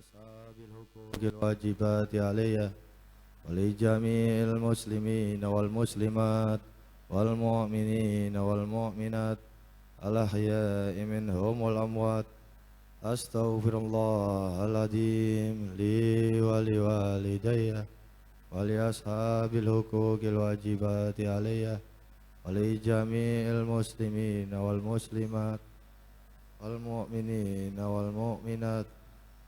أصحاب الحقوق الواجبات علي ولجميع المسلمين والمسلمات والمؤمنين والمؤمنات الأحياء منهم والأموات أستغفر الله العظيم لي ولوالدي ولأصحاب الحقوق الواجبات علي ولجميع المسلمين والمسلمات والمؤمنين والمؤمنات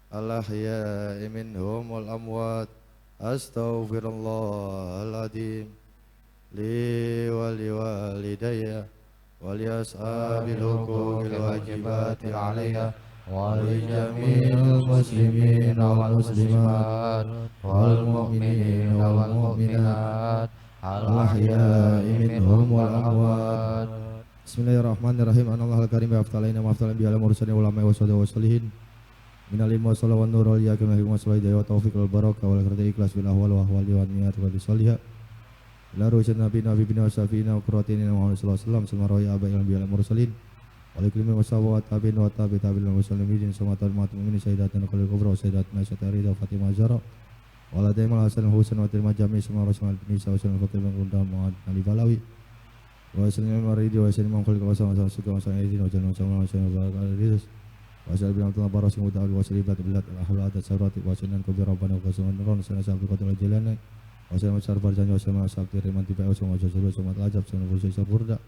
الأحياء منهم والأموات أستغفر الله العظيم لي ولوالدي ولأصحاب الحقوق الواجبات علي ولجميع المسلمين والمسلمات والمؤمنين والمؤمنات الأحياء منهم والأموات. Bismillahirrahmanirrahim. Anallahu al-karim wa afdalaina wa afdalan bi alam mursalin ulama wa sahbihi wasalihin. Minal ilmi wassalam wan nur wal yakin wa sallallahu wa taufiq wal barakah wal khairu ikhlas bil ahwal wa ahwali wa niyat wa bisalihah. La rusul nabi bin wasafina wa quratina Muhammad sallallahu alaihi wasallam sallallahu alaihi wa alam mursalin. Waalaikumsalam wasawat tabi'in wa tabi'in muslimin sumatan mu'minin sayyidatuna qalil kubra wa sayyidatuna Syarida Fatimah Zahra. Wala daimal hasan husain wa tilma jami' semua rasul bin Isa wa sallallahu alaihi wa sallam Ali Balawi. Wa sallallahu alaihi wa sallam khaliq wa sallallahu suka wa sallallahu wa sallam wa sallam wa sallam bin Abdullah barasim wa ta'ala wa sallibat billah al-ahwal adat sarati wa sallam kubra rabbana wa sallam nuran sallallahu alaihi wa sallam wa sallam sarbar janji wa sallam sabti riman tiba wa sallam wa ajab sallam wa sallam burda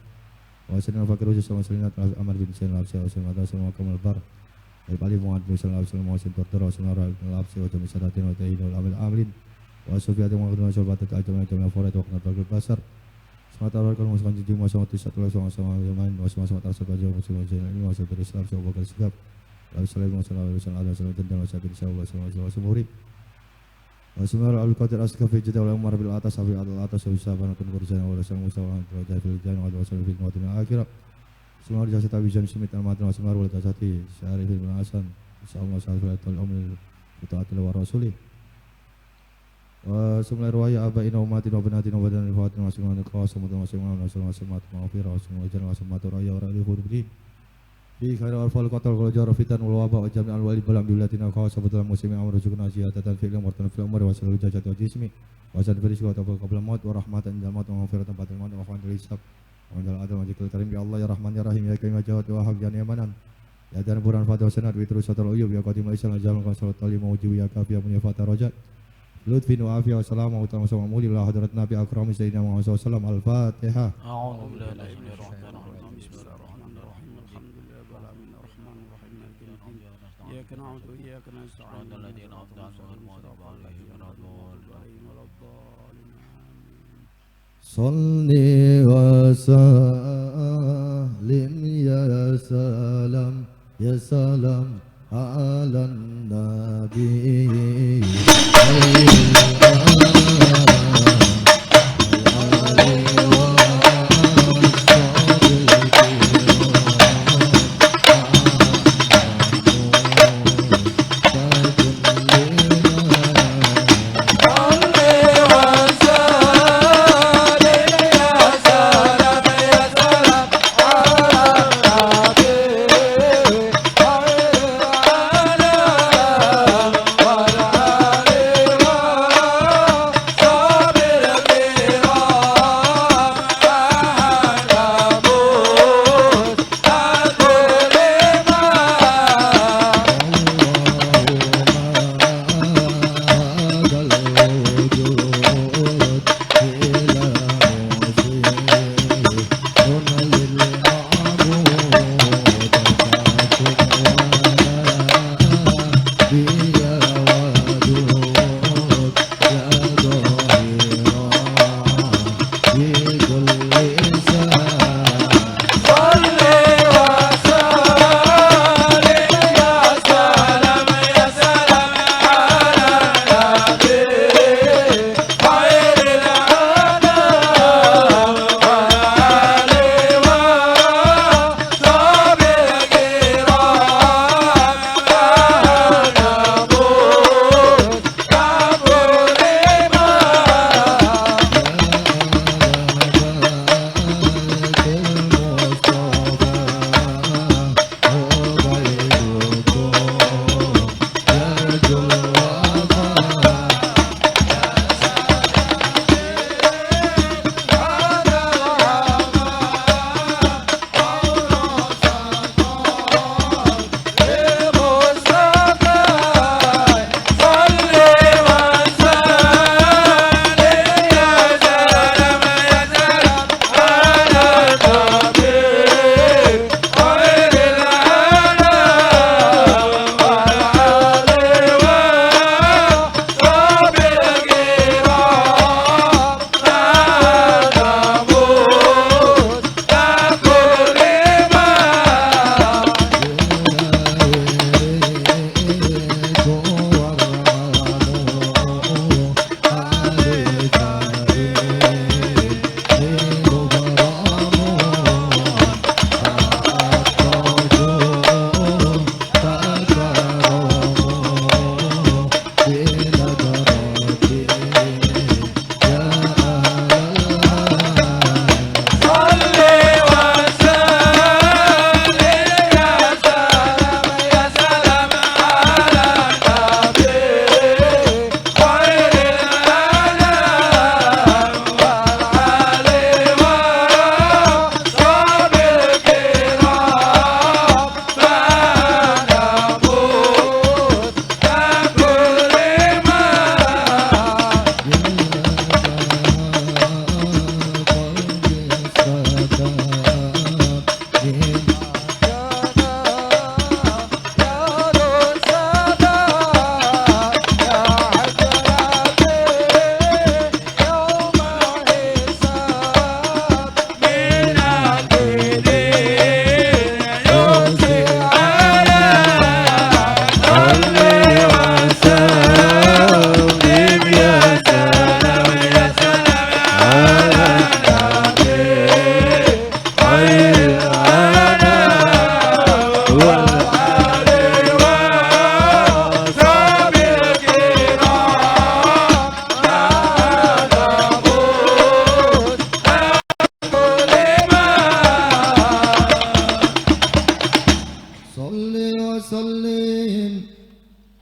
wa sallam fakir wa sallam salinat amar bin sallam wa sallam wa kamal bar al bali muad bin sallam wa sallam wa sallam tortoro wa sallam al-absi wa sallam sadatin wa ta'in wal amil amrin wa sufiyat wa qadna sobat ta'ajam wa farat wa qanat al basar semata kalau musuhan jujur sama tisat sama main sama tasawuf aja musuh ini masih berislam sama bakal sikap lalu selain masalah ada selain tentang masalah insyaallah sama murid Wasmar al-qadir askafi jada wal umar bil atas sabi al atas sahaban kun kurjana wa rasul musawan raja fil janna wa rasul fil maut akhirah semua jasa tabijan sumit al matna wasmar wal tasati syarifil hasan insyaallah sallallahu alaihi wa ta'ala wa rasulih wa summa ruwaya abaina umatina wa banatina wa badan fatina wa summa qasam wa summa ma'fira wa summa janna wa summa raya wa alihi hurbi fi khairil alfal qatal wal jar fitan wal waba wa jami' al wali balam bilatina qasabatul muslimin amru jukuna ziyadatan fil umur fil umur wa sallu jajat wa jismi wa sad fil wa qabla maut wa rahmatan jamat wa maghfiratan ba'da maut wa khairul hisab wa jal adal wa jikrul karim ya Allah ya rahman ya rahim ya karim ya jawad wa haq ya yamanan ya dan buran fatwa sanad wa terus satul uyub ya qadim islam jalan qasalat talim mawji ya kafi ya munifata rajat lutfin wa afiyah wa salam wa ta'ala wa mulillah hadrat nabi akram sayyidina Muhammad sallallahu alaihi wasallam al-fatihah. A'udzu billahi minasy syaitonir rajim. Bismillahirrahmanirrahim. Alhamdulillahi rabbil alamin arrahmanir rahim maliki yaumiddin. Iyyaka na'budu wa iyyaka nasta'in. Ihdinas siratal mustaqim. Shalli wa sallim ya salam ala nabi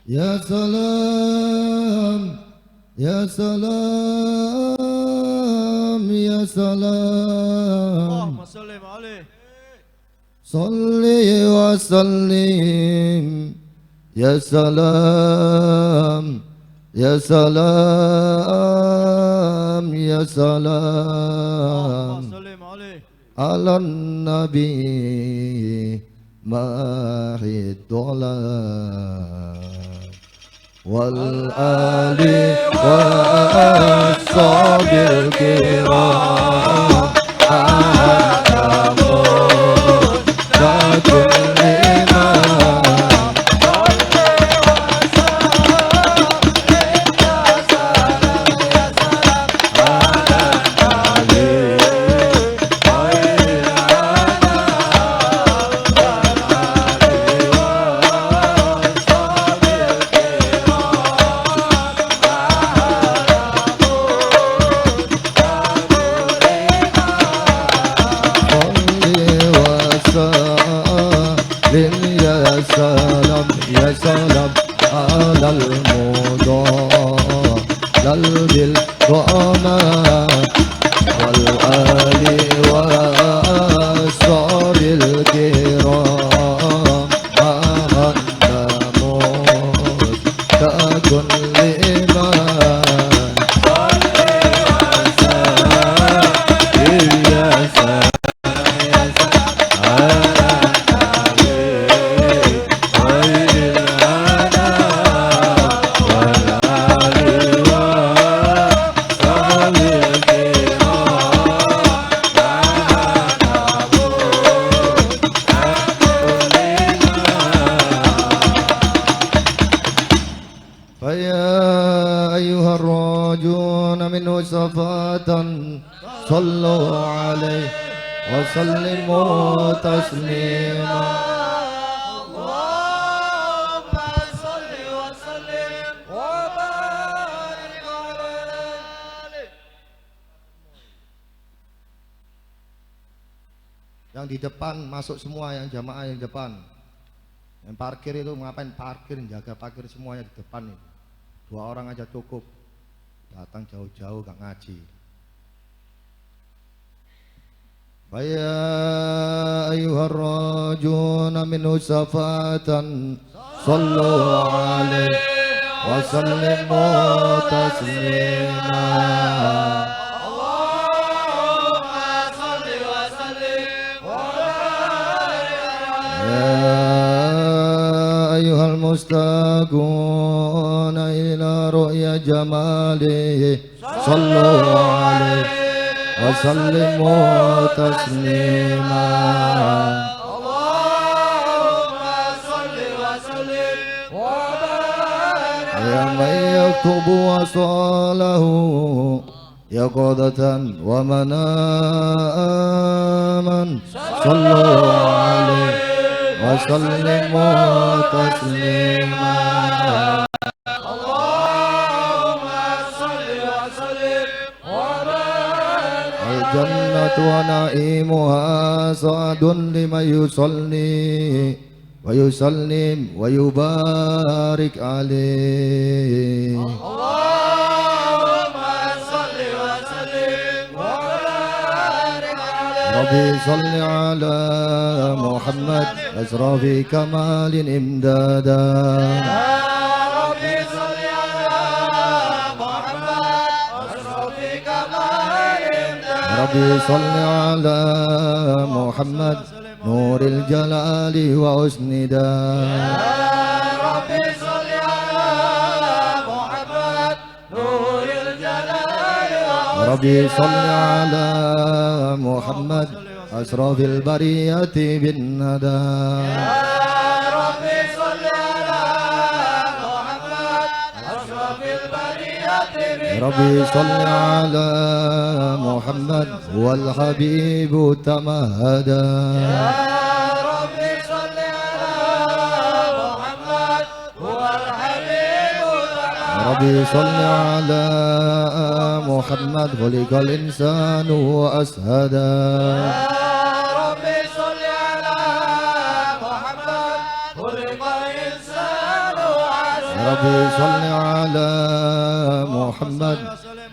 Ya salam, ya salam, ya salam. Allahumma salli alaihi. Salli wa sallim. Ya salam, ya salam, ya salam. Allahumma salli alaihi. Ala nabi mahid dolam. Wal ali wa ashabil kiram. وسلموا تسليما اللهم صل وسلم وبارك عليه. Yang di depan masuk semua, yang jamaah yang di depan. Yang parkir itu ngapain parkir, jaga parkir semuanya di depan itu. 2 orang aja cukup. Datang jauh-jauh gak ngaji. Faya ayyuhar rajuna minhu safatan sallu alaihi wa sallimu taslima. Allahumma salli wa sallim wa barik alaihi. Ya ayyuhal mustaquna ila ru'ya jamalihi sallu alaihi وسلموا تسليما اللهم صل وسلم وبارك يا من يكتب وصاله يقظة ومناما صلوا عليه وسلموا تسليما الجنة ونعيمها سعد لمن يصلي ويسلم ويبارك عليه. اللهم صل وسلم وبارك عليه. ربي صل على محمد أسرى في كمال إمدادا. ربي صل على محمد نور الجلال وأسندا. ربي صل على محمد نور الجلال ربي صل على محمد أشرف البرية بالندى. ربي صل على محمد أشرف البرية بالندى. ربي صل على محمد هو الحبيب تمهدا. ربي صل على محمد هو الحبيب تمهدا. ربي صل على محمد خلق الإنسان وأسهدا. ربي صل على محمد خلق الإنسان وعسى. ربي صل على محمد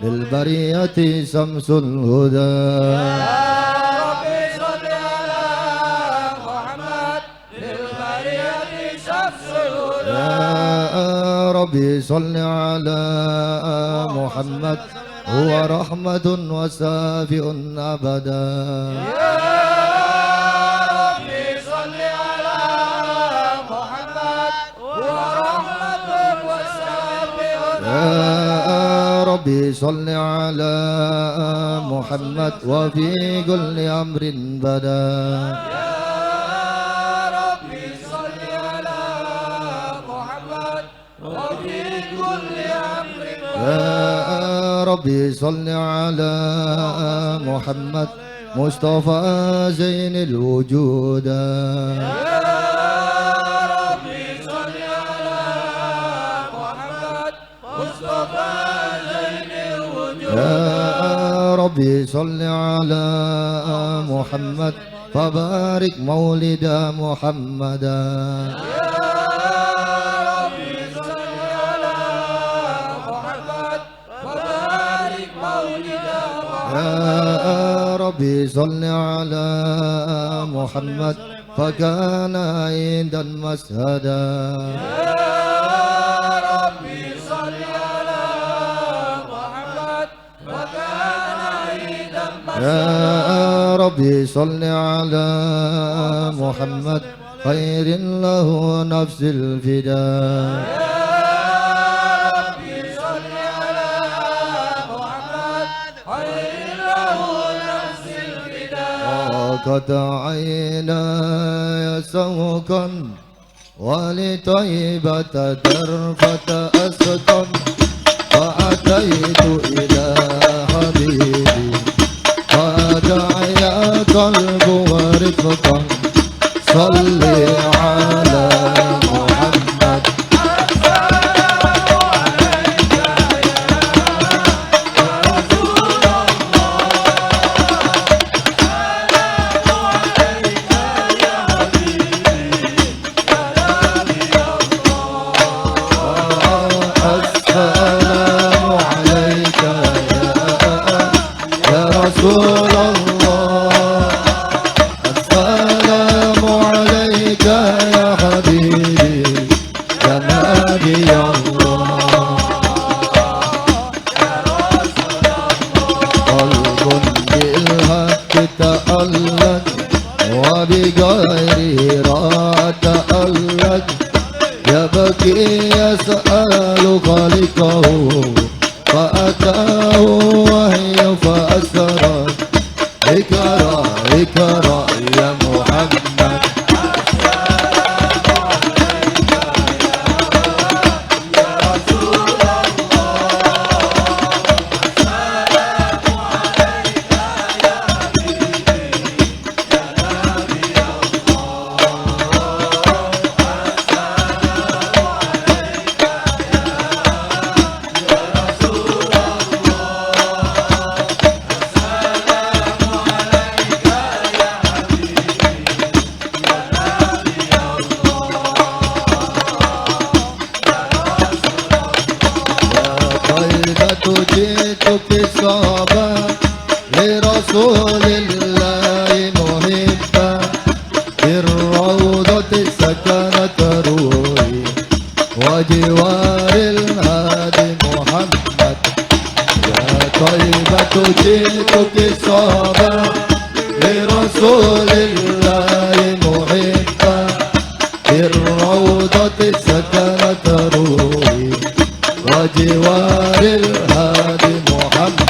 للبرية شمس الهدى ربي صل على محمد للبرية شمس الهدى يا ربي صل على محمد هو رحمة وسافئ أبدا يا ربي صل على محمد ورحمة وسافئ يا ربي صل على محمد وفي كل أمر بدا يا ربي صل على محمد وفي كل أمر يا ربي صل على محمد مصطفى زين الوجود يا ربي صل على محمد مصطفى زين الوجود يا ربي صل على محمد فبارك مولد محمدا يا ربي صل على محمد وبارك مولده يا ربي صل على محمد فكان عيدا مسهدا يا ربي صل على محمد وكان عيدا يا ربي صل على محمد خير له نفس الفداء يا ربي صل على محمد خير له نفس الفداء وقد عيناي سوقا ولطيبة درفة أسقا فأتيت إلى حبيبي فدعي قلب ورفقا صل على محمد السلام عليك يا رسول الله السلام عليك يا حبيبي يا نبي الله قلب بالحق تألق وبغيره تألق يبكي يسأل خالقه فأتاه وهي فأسرت اقرأ اقرأ يا محمد جئتك صابا لرسول الله محبا بالروضة سكنت روحي وجوار الهادي محمد يا طيبة جئتك صابا لرسول الله محبا بالروضة سكنت روحي وجوار الهادي محمد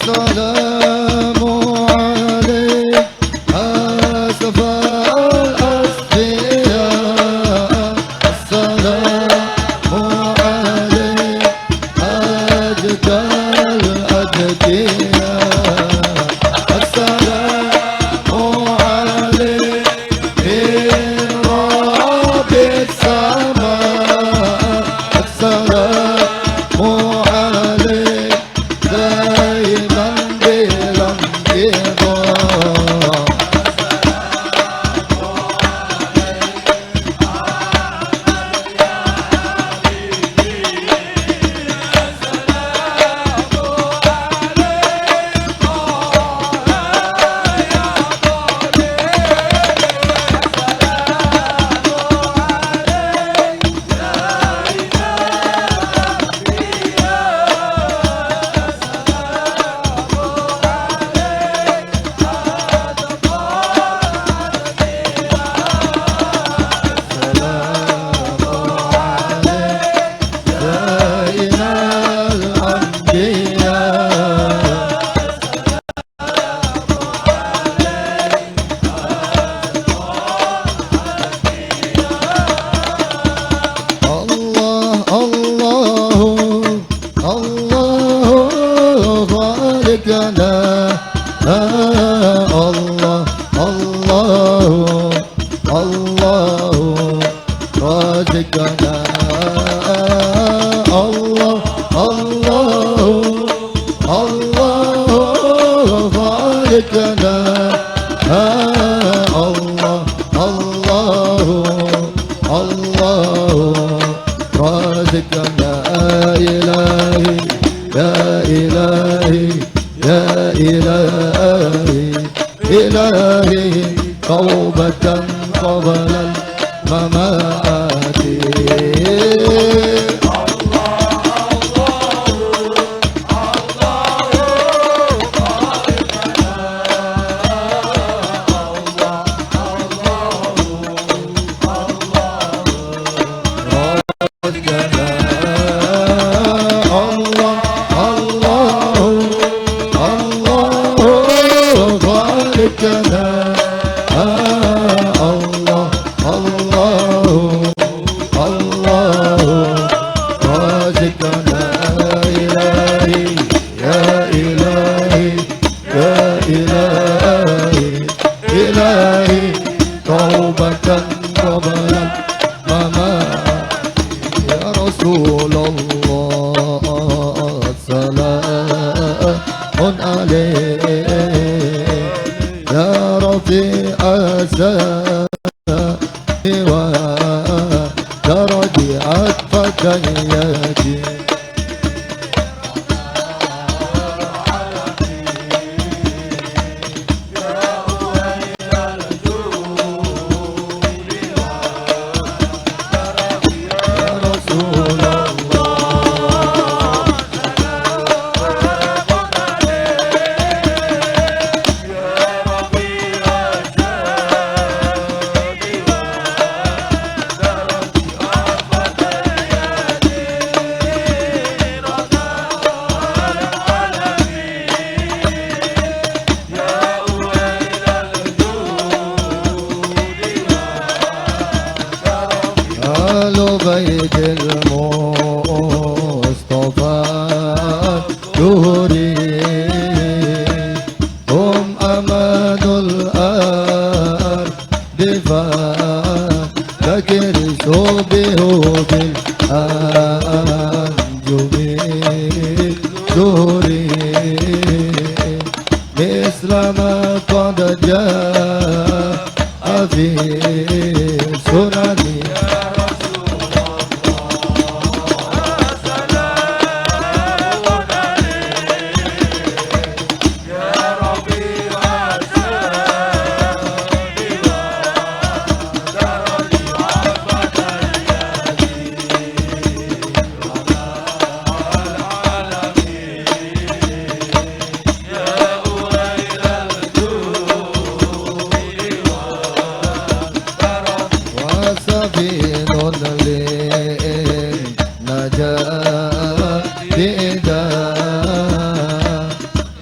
السلام عليك أسف الأصفياء السلام عليك أجدى الأدقياء السلام عليك من رب السماء السلام عليك دائما بلا انقضاء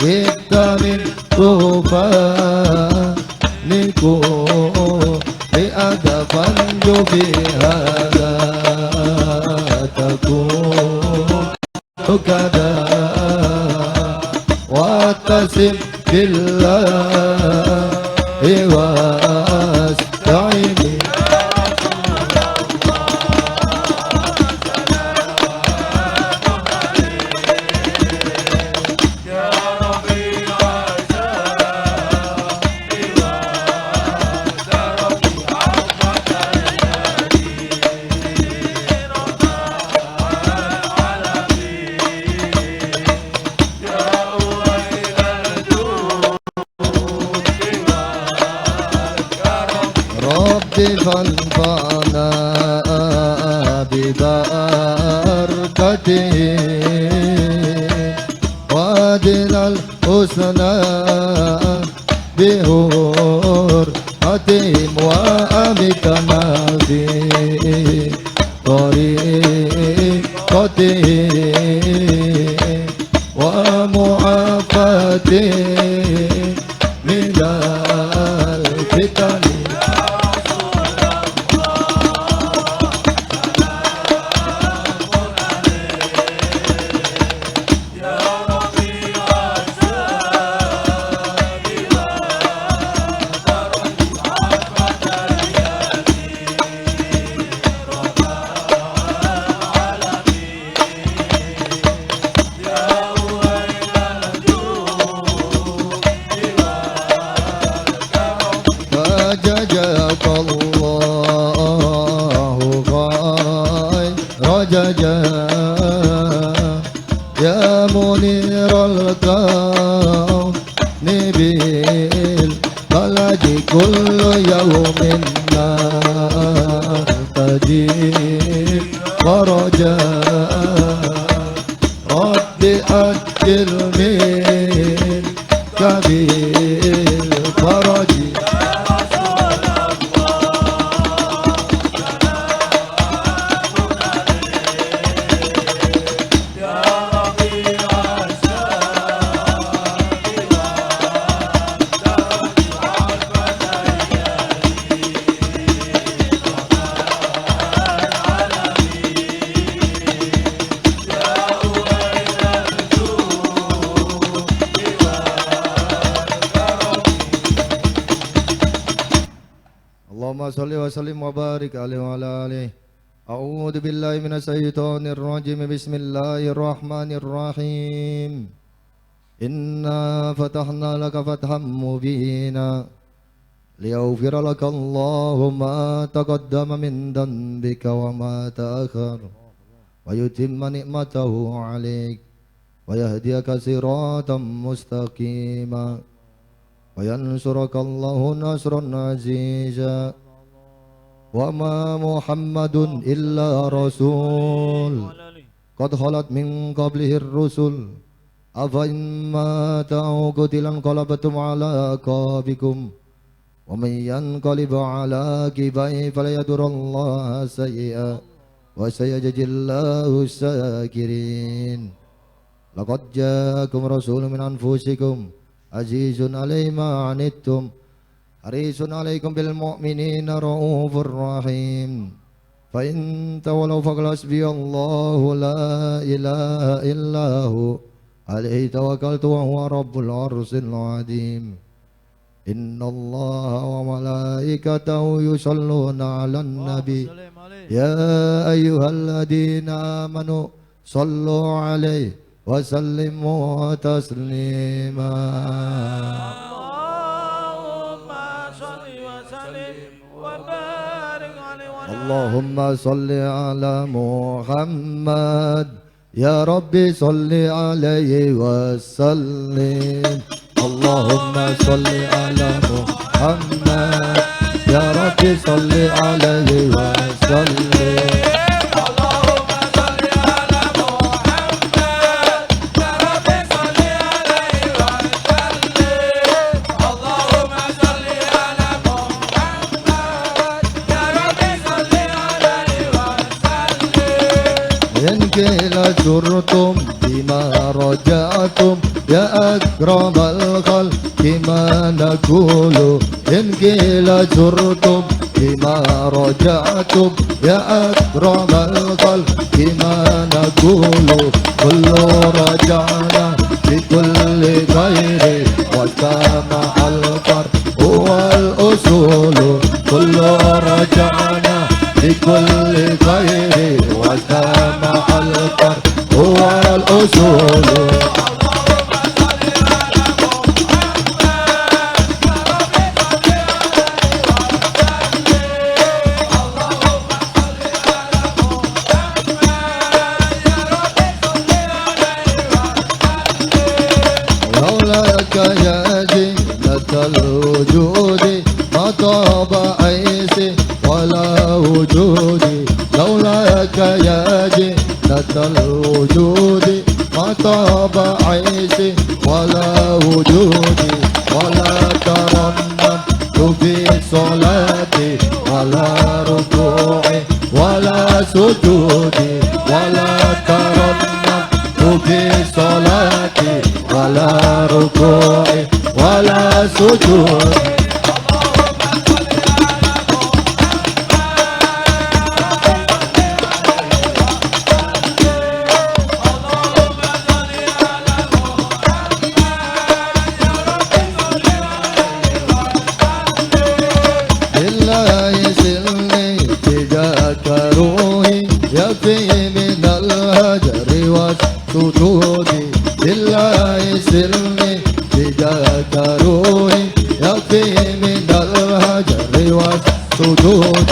kita min tufaniku li'adafan jubihala takun kada wattasim billahi wasta'ini فانفعنا ببركته وادنا الحسنى بحرمتهم وأمتنا في طريقته ومعافاته من الفتن جزاك الله خير جزاء يا منير الكون بالبلد كل يوم نرتدي ورجاء رب أجل منك بالفرج Allahumma salli wa sallim wa barik alaihi wa ala alihi. A'udzu billahi minas syaitonir rajim. Bismillahirrahmanirrahim. Inna fatahna laka fatham mubina liyaghfira laka Allahu ma taqaddama min dhanbika wa ma ta'akhkhar wa yutimma ni'matahu 'alaik wa yahdiyaka siratan mustaqima وينصرك الله نصرا عزيزا وما محمد إلا رسول قد خلت من قبله الرسل أفإن مات أو قتل انقلبتم على أعقابكم ومن ينقلب على عقبيه فلا يضر الله شيئا وسيجزي الله الشاكرين لقد جاءكم رسول من أنفسكم عزيز عليه ما عنتم حريص عليكم بالمؤمنين رؤوف رحيم فإن تولوا فقل حسبي الله لا إله إلا هو عليه توكلت وهو رب العرش العظيم إن الله وملائكته يصلون على النبي يا أيها الذين آمنوا صلوا عليه وسلموا تسليما اللهم صل وسلم وبارك عليه اللهم صل على محمد يا ربي صل عليه وسلم اللهم صل على محمد يا ربي صل عليه وسلم إن كلا زرتم بما رجعتم يا أكرم الخلق ما نقول إن قيل زرتم بما رجعتم يا أكرم الخلق ما نقول كل رجعنا بكل خير وسامع الفرق هو الأصول كل رجعنا بكل خير وسامع الفرق هو الأصول لولاك يا زينة الوجود ما طاب عيسي ولا وجودي لولاك يا زينة الوجود ما طاب عيسي ولا وجودي ولا ترنمت في صلاتي ولا ركوعي ولا سجودي ولا ترنمت في صلاتي ولا ركوعي ولا سجودي سجودي لله سرني بجاك روحي يكفي من الهجر والسجود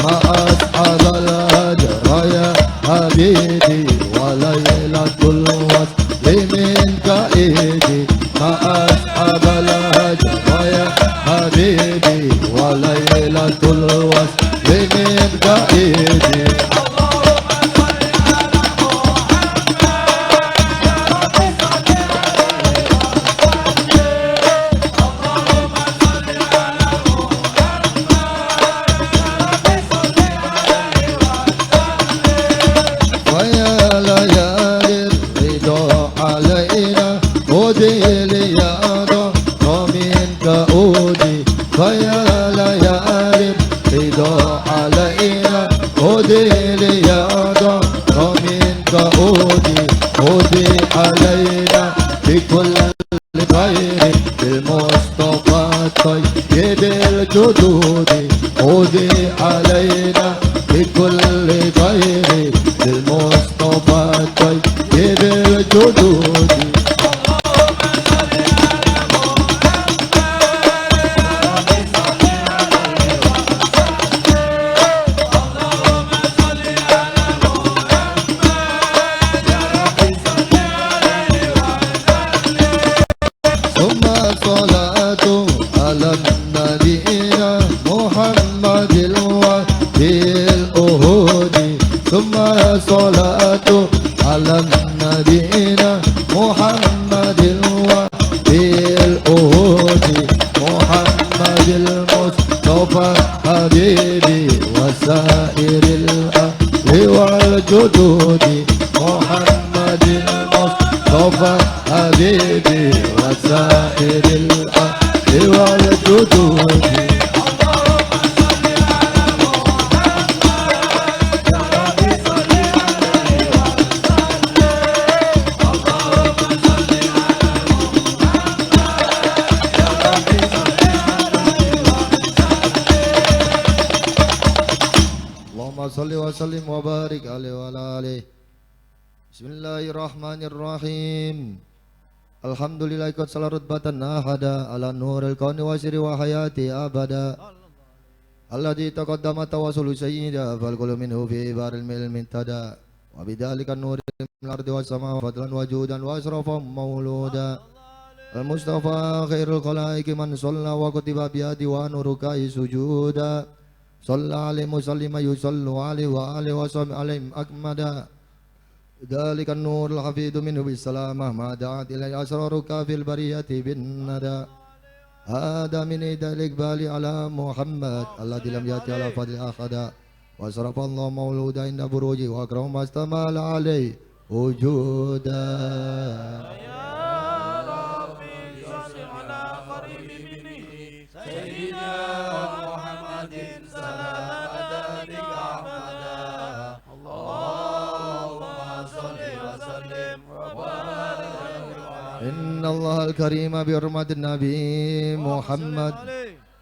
ما أسعد الهجر يا حبيبي وليلة الوصل منك إيدي ما أسعد الهجر يا حبيبي وليلة الوصل منك إيدي علينا بكل خير بالمصطفى طيب الجدود عودي علينا بكل خير بالمصطفى طيب الجدود صلاة على نبينا محمد وفي الأهود محمد المصطفى حبيبي وسائر الأهل والجدود محمد المصطفى حبيبي وسائر الأهل والجدود salli wa sallim wa barik alaihi wa ala alihi. Bismillahirrahmanirrahim. Alhamdulillah qad salarut batan ahada ala nuril kauni wa sirri wa hayati abada. Alladhi taqaddama tawassul sayyida fal kullu minhu fi baril milmin tada. Wa bidzalika nuril ardi was sama fadlan wajudan wa asrafan mauluda. Al-Mustafa khairul khalaiqi man shalla wa kutiba biyadi wa nurukai sujuda. صلى عليه وسلم يصلوا عليه وآله وصحبه عليهم أكمدا ذلك النور الحفيظ منه بالسلامة ما دعت إليه أسرارك في البرية بالندى هذا من إيد الإقبال على محمد الذي لم يأتي على فضل أحدا وصرف الله مولودا عند بروجه وأكرم ما استمال عليه وجودا الكريم بحرمة النبي محمد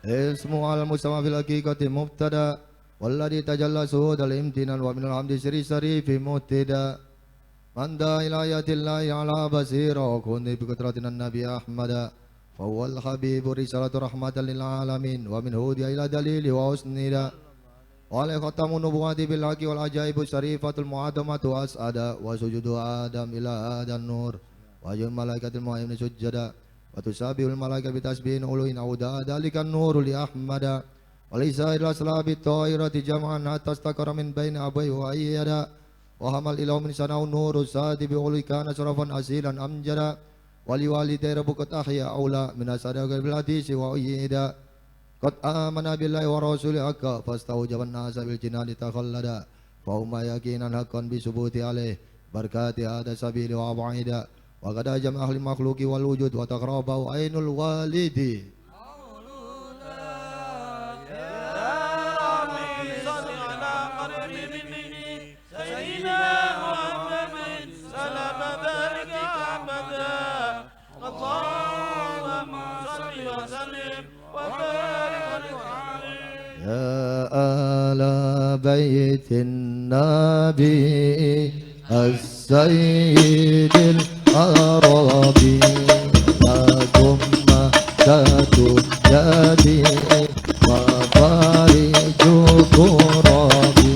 اسمه على المسمى في الحقيقة مبتدا والذي تجلى سهود الامتنان ومن الحمد سري في مبتدا من دعا إلى آيات الله على بصيرة وكن بقدرتنا النبي أحمد فهو الحبيب رسالة رحمة للعالمين ومن هدي إلى دليل وحسندا وعليه ختم النبوات بالحق والعجائب الشريفة المعظمة وأسعد وسجود آدم إلى آدم النور وأجل الملائكة المؤمنين سجدا وتسابح الملائكة بتسبيح أولين أودا ذلك النور لأحمد ولسائر الأسلاب الطائرة جمعا حتى استقر من بين أبيه وأيدا وحمل إلى من سنة النور السادي بأولي كان شرفا أسيلا أمجدا ولوالدي ربك أحيا أولى من أسادة بالحديث وأيدا قد آمن بالله ورسوله حقا فاستوجب الناس بالجنان تخلدا فهم يقينا حقا بثبوت عليه بركات هذا السبيل وأبعدا وقد أجمع أهل المخلوق والوجود وتقربه عين الوالد يا آل بيت النبي السيد العربي لكم مدة يدي وفارج كربي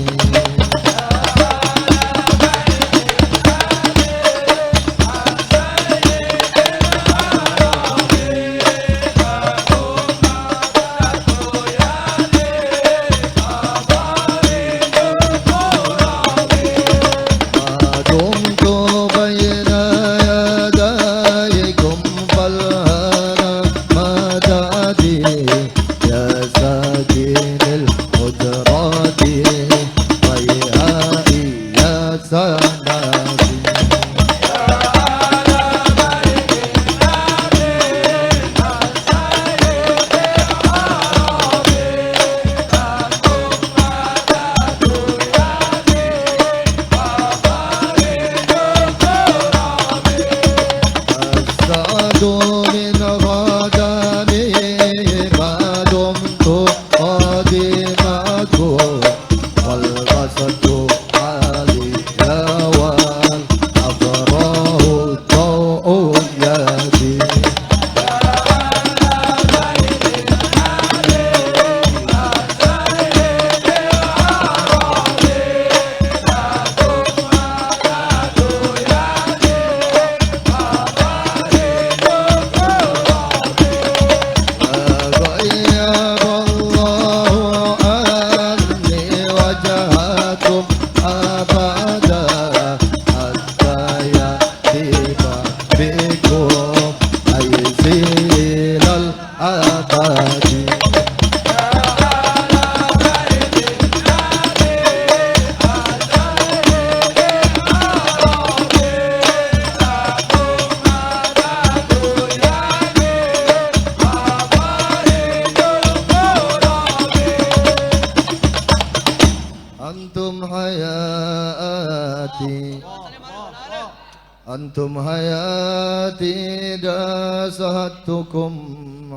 أنتم حياتي داسهتكم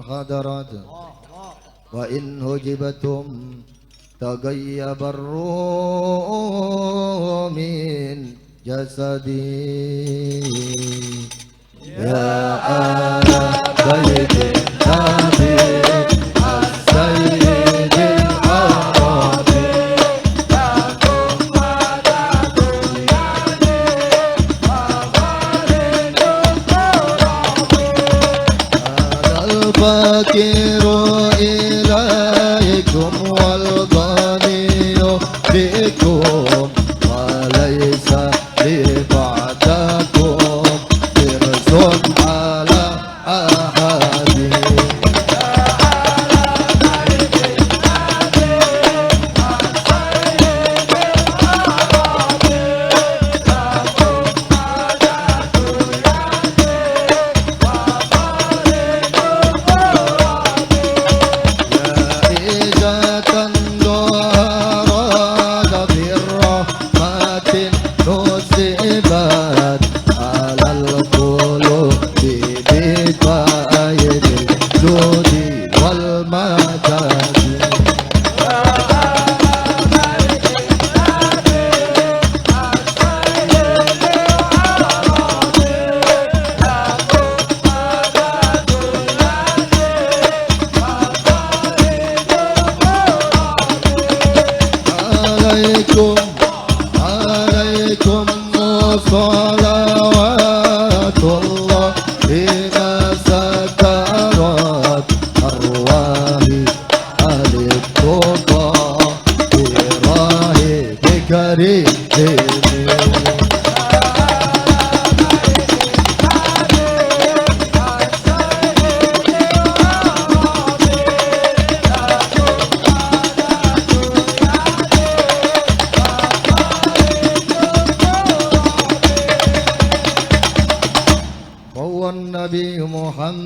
حضرت وإن هجبتم تغيب الروح من جسدي يا آل بيت النبي السيد العربي الفقير إليكم والغني بكم وليس لبعدكم حرص على أحد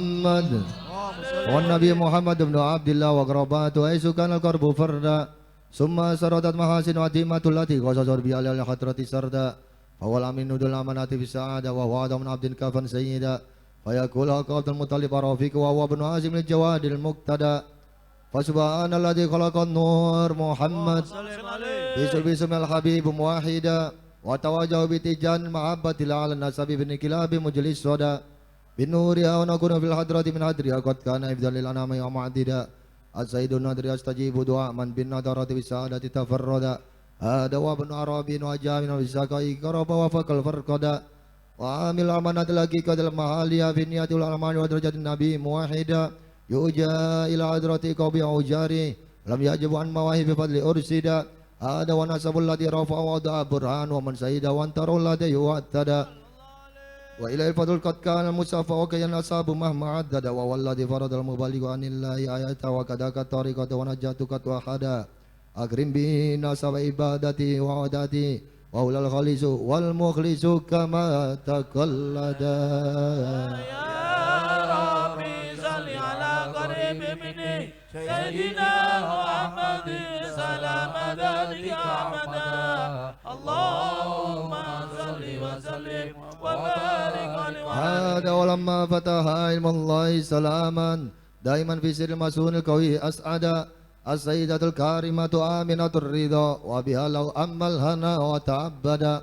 محمد والنبي محمد بن عبد الله وقرباته حيث كان القرب فردا ثم سردت محاسن عتيمة التي قصصر بها للحضرة سردا فهو الأمين ذو الأمانة في السعادة وهو آدم من عبد كفن سيدا فيقول عبد المطلب رفيق وهو ابن عازم الجواد المقتدى فسبحان الذي خلق النور محمد بسم الحبيب موحدا وتواجه بتيجان محبة على النسب بن كلاب مجلس صدى بالنورها ونكون في الحضرة من حضرها قد كان إفضل للأنام ومعددا السيد النادر يستجيب دعاء من بالنظرة بالسعادة تفردا هذا وابن عربي وجامع بالسقاء قرب وفق الفرقدا وعامل أمانة الحقيقة المحالية في النية والأعمال ودرجة النبي موحدا يوجى إلى حضرة قوم أوجاري لم يجب عن مواهب فضل أرسدا هذا ونسب الذي رفع وضع برهان ومن سيد وانتر الذي يؤتدا وإلى الفضل قد كان المصطفى وكيان أصحاب مهما عدد وهو الذي فرض المبلغ عن الله آياته وكذاك الطريقة ونجاتك توحدا أكرم به نسب عبادتي وعادتي وأولى الخالص والمخلص كما تقلدا سيدنا محمد سلام ذلك أحمدا اللهم صل وسلم وبارك عليه هذا ولما فتح علم الله سلاما دائما في سر المسون القوي أسعدا السيدة الكارمة آمنة الرضا وبها لو أما الهنا وتعبدا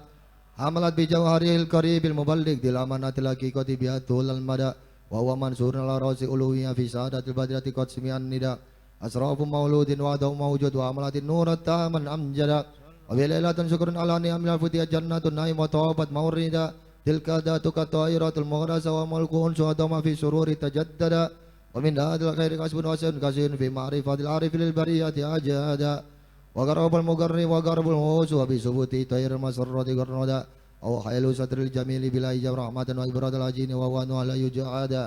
حملت بجوهره القريب المبلغ للأمانة الحقيقة بها طول المدى وهو منصور على رأس ألوهية في سادة البدرة قد سمع النداء أسراف مولود وعده موجود وعملت النور التاما أمجدا وبليلة شكر على نعم الفتية جنة النعيم وطوبت موردا تلك ذاتك الطائرة المغرسة وملك أنس ما في سرور تجددا ومن هذا الخير كسب وسن كثير في معرفة العارف للبرية أجادا وقرب المقرب وقرب الهوس وبثبوت طير المسرة قرندا أو حيل ستر الجميل بلا إجاب رحمة وإبراد العجين ووان ولا يجعادا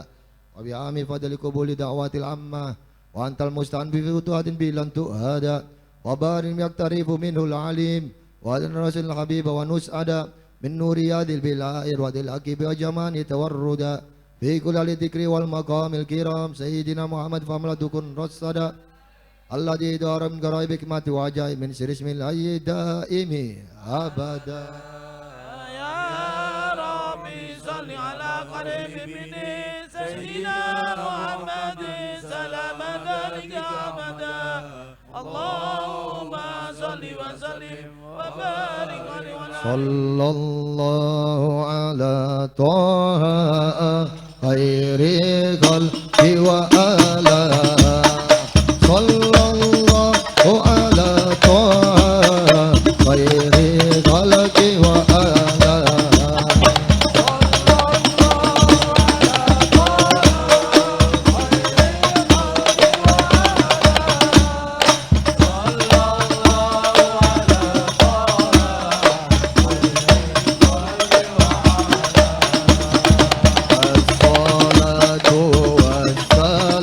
وبعام فضل قبول دعوات العامة وأنت المستعان بفتوحات بلا تؤهدا وبار يقترب منه العليم وهذا الرسول الحبيب ونسعدا من نور هذه البلائر وذي الأكيب وجمان توردا في كل الذكر والمقام الكرام سيدنا محمد فملتكن رصدا الذي دار من قرائب حكمة وعجائب من سر اسم الحي دائم أبدا سيدنا محمد سلام ذلك أبدا اللهم صل وسلم وبارك عليه صلى الله على طه خير خلق وآله صلى الله على طه خير خلق وآله الصلاة والسلام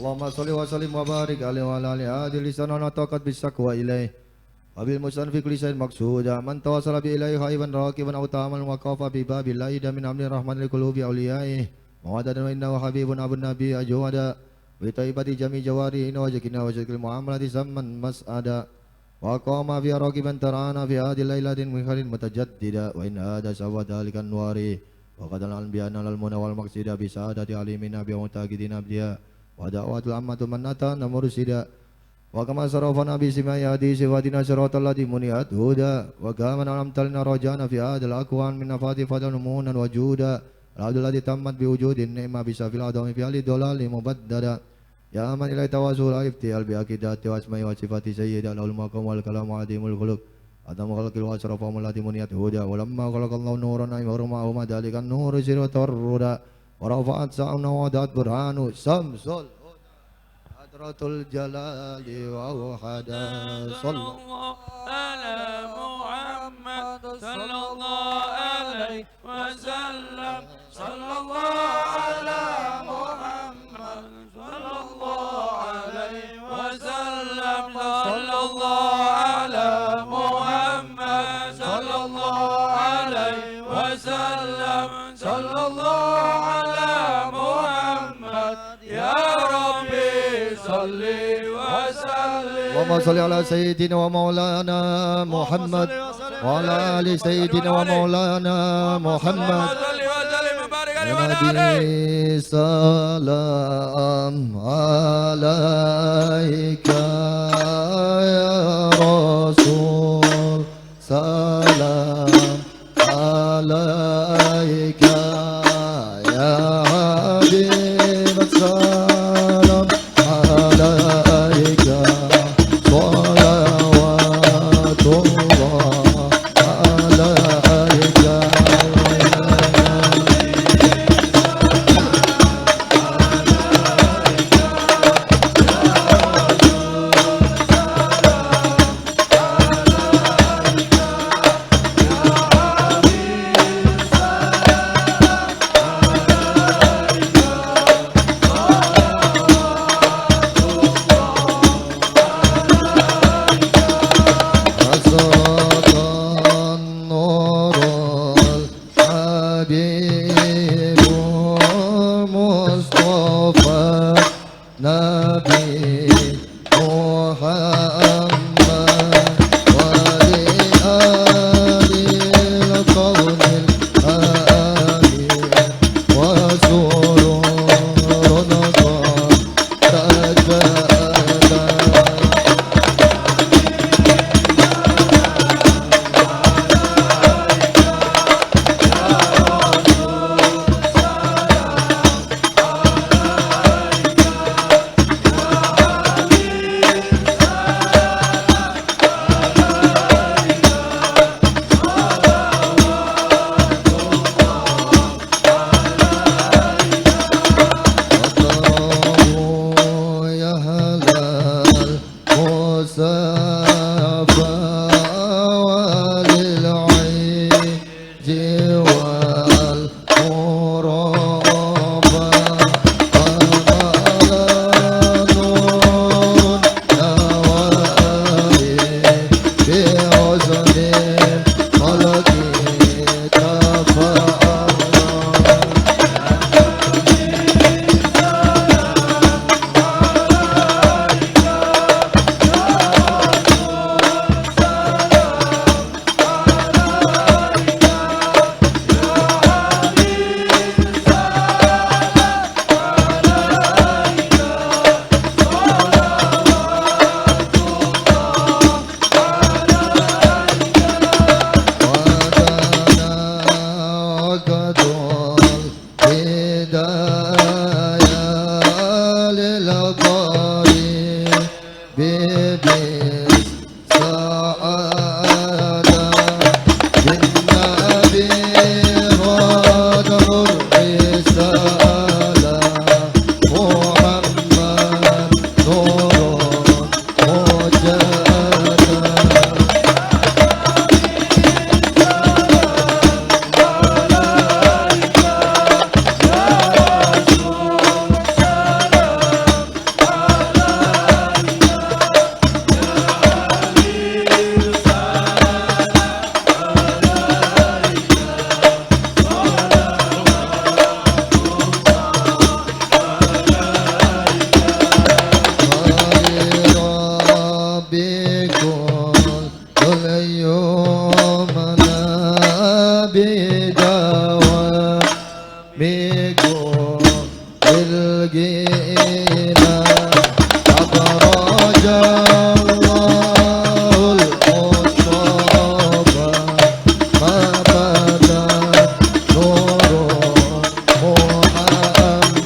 اللهم صل وسلم وبارك عليه وعلى آله هذه اللسان ونطقت بالشكوى إليه وبالمسلم في كل شيء مقصودا من توصل به إليه خائفا راكبا أو تامل وقاف بباب الله من أمر الرحمن لقلوب أوليائه موددا وإنه حبيب أبو النبي أجودا بطيبة جميع جوارحنا وجكنا وشكل المعاملة سما مسعدا وقام فيها راكبا ترانا في هذه الليلة من خير متجددا وإن هذا سوى ذلك النوار وقد الأنبياء المنى والمقصد بسعادة عليمنا بمتاكدين بها ودعوات الأمة من أتانا مرشدا وكما صرفنا بسماء هذه صفاتنا صراط الذي منيت هدى وكما علمت لنا رجانا في هذا الأكوان من نفات فضل نمونا وجودا العبد الذي تمت بوجود النعمة بسافي العظام في أهل الضلال مبددا يا من إليه توسل افتيال بأكيدات واسماء وصفات سيدة له المقام والكلام عظيم الخلق أدم خلق الواشرف الذي منيت هدى ولما خلق الله نورا ورماه ذلك النور سرة الردى ورفعت سعنا ودات برهان شمس حضرة الجلال ووحدا صلى الله على محمد صلى الله عليه وسلم صلى الله على محمد صلى الله عليه وسلم صلى الله على محمد صلى الله عليه وسلم صلى الله على محمد يا ربي صل وسلم اللهم صل على سيدنا ومولانا محمد وعلى آل سيدنا ومولانا محمد يا نبي سلام عليك يا رسول سلام عليك يا حبيب السلام عليك صلوات الله عليك نبينا أبرج الله المصطفى ما بدا نور محمد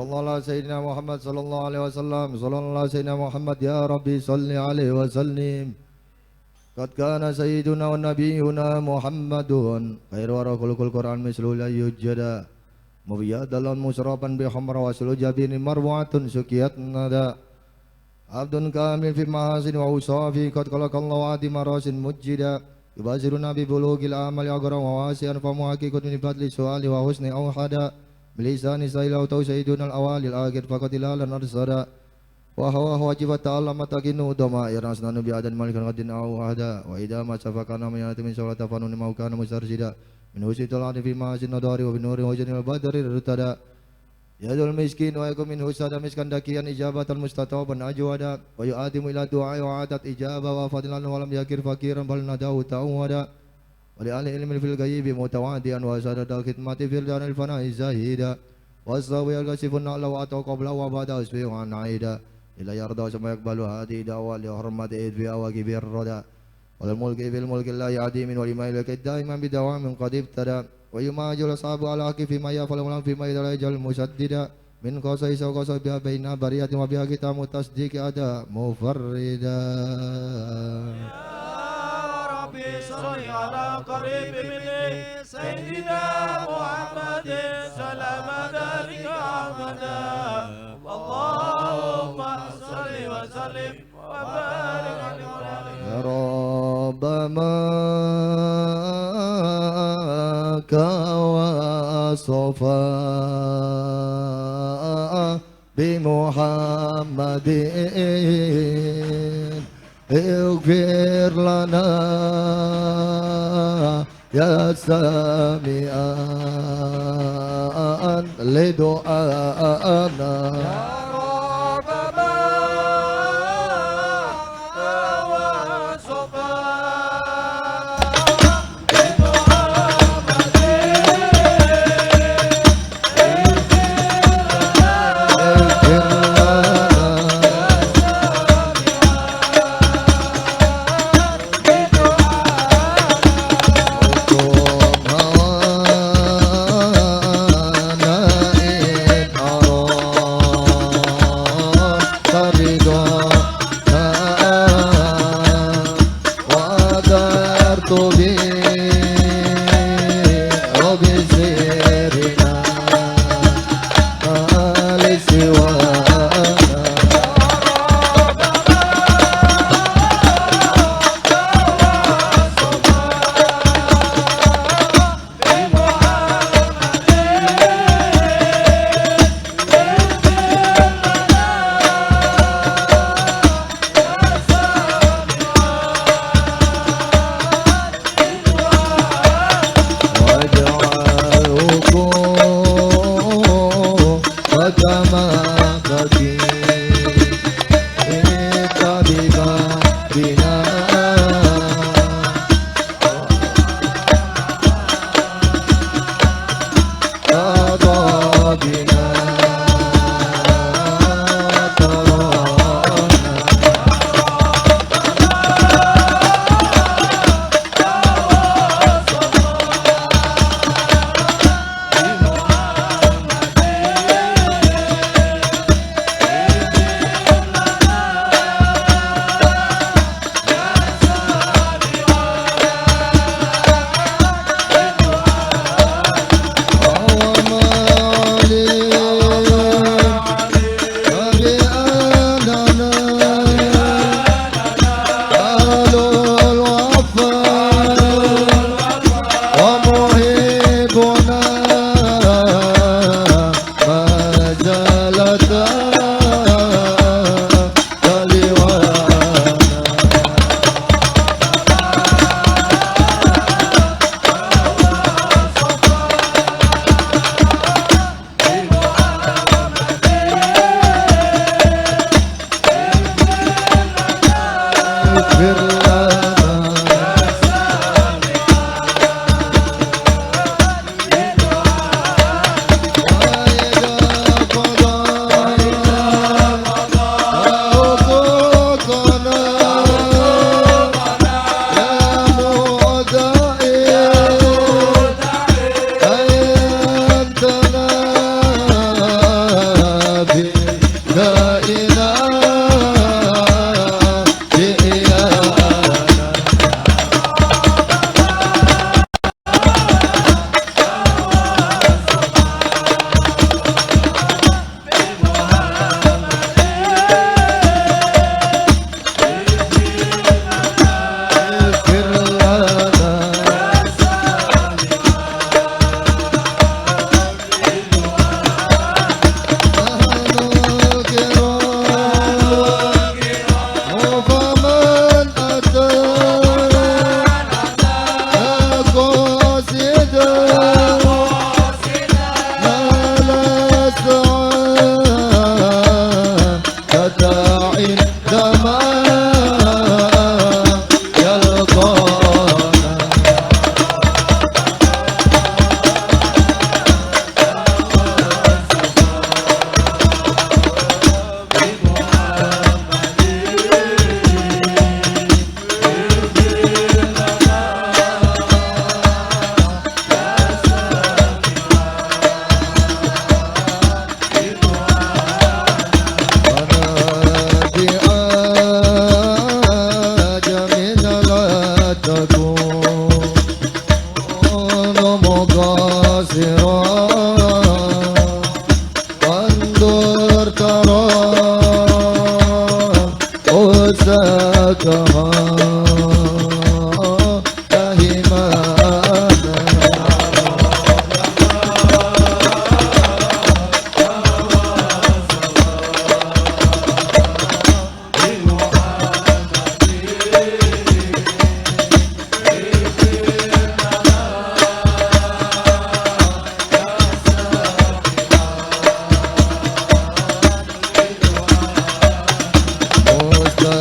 sallallahu ala sayyidina Muhammad sallallahu alaihi wasallam sallallahu ala sayyidina Muhammad ya Rabbi salli alaihi wasallim. Qad kana sayyiduna wa nabiyuna Muhammadun khairu wara khuluqul Qur'an mislu la yujada mubiyadalan musrafan bi hamra wa sulu jabini marwatun sukiyat nada abdun kamil fi mahasin wa usafi qad khalaqallahu adi marasin mujjida yubaziruna bi bulughil amali agra wa wasian fa muhaqiqun min fadli suali wa husni awhada bilisani sayla tau sayyiduna al-awali al-akhir faqad ilalan arsada wa huwa wajibat ta'ala matakinu dama irasna nabi adan malikan qadin au hada wa idza ma safakana min yati min salata fanun maukana musarsida min husitul adi fi mahasin nadari wa binuri wajnil badri rutada yadul miskin wa yakum min husada miskan dakian ijabatal mustataban ajwada wa yu'adimu ila du'a wa adat ijaba wa fadlan wa lam yakir fakiran bal nadahu ta'awada wa li ahli ilmi fil ghaibi mutawadian wa sadadal khidmati fil daril fana'i zahida wa sawi al-kasifun na'la wa atau qabla wa ba'da usbi wa na'ida ila yarda sama yakbalu hadi dawa li hurmati idfi awaki bir roda wal mulki bil mulki la ya'dimin wa lima ilaka daiman bidawamin qad ibtada wa yumajul ashabu ala haqqi fi ma yafal wa fi ma yadajal musaddida min qasai sa qasai biha baina bariyatin wa biha kita mutasdiq ada mufarrida ya rabbi salli ala qarib min sayyidina Muhammadin salamat alika abada Allahumma salli wa sallim wa barik alaihi ya rabbama wa sofa bi Muhammadin ighfir lana ya sami'an li du'ana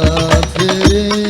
مستغفرين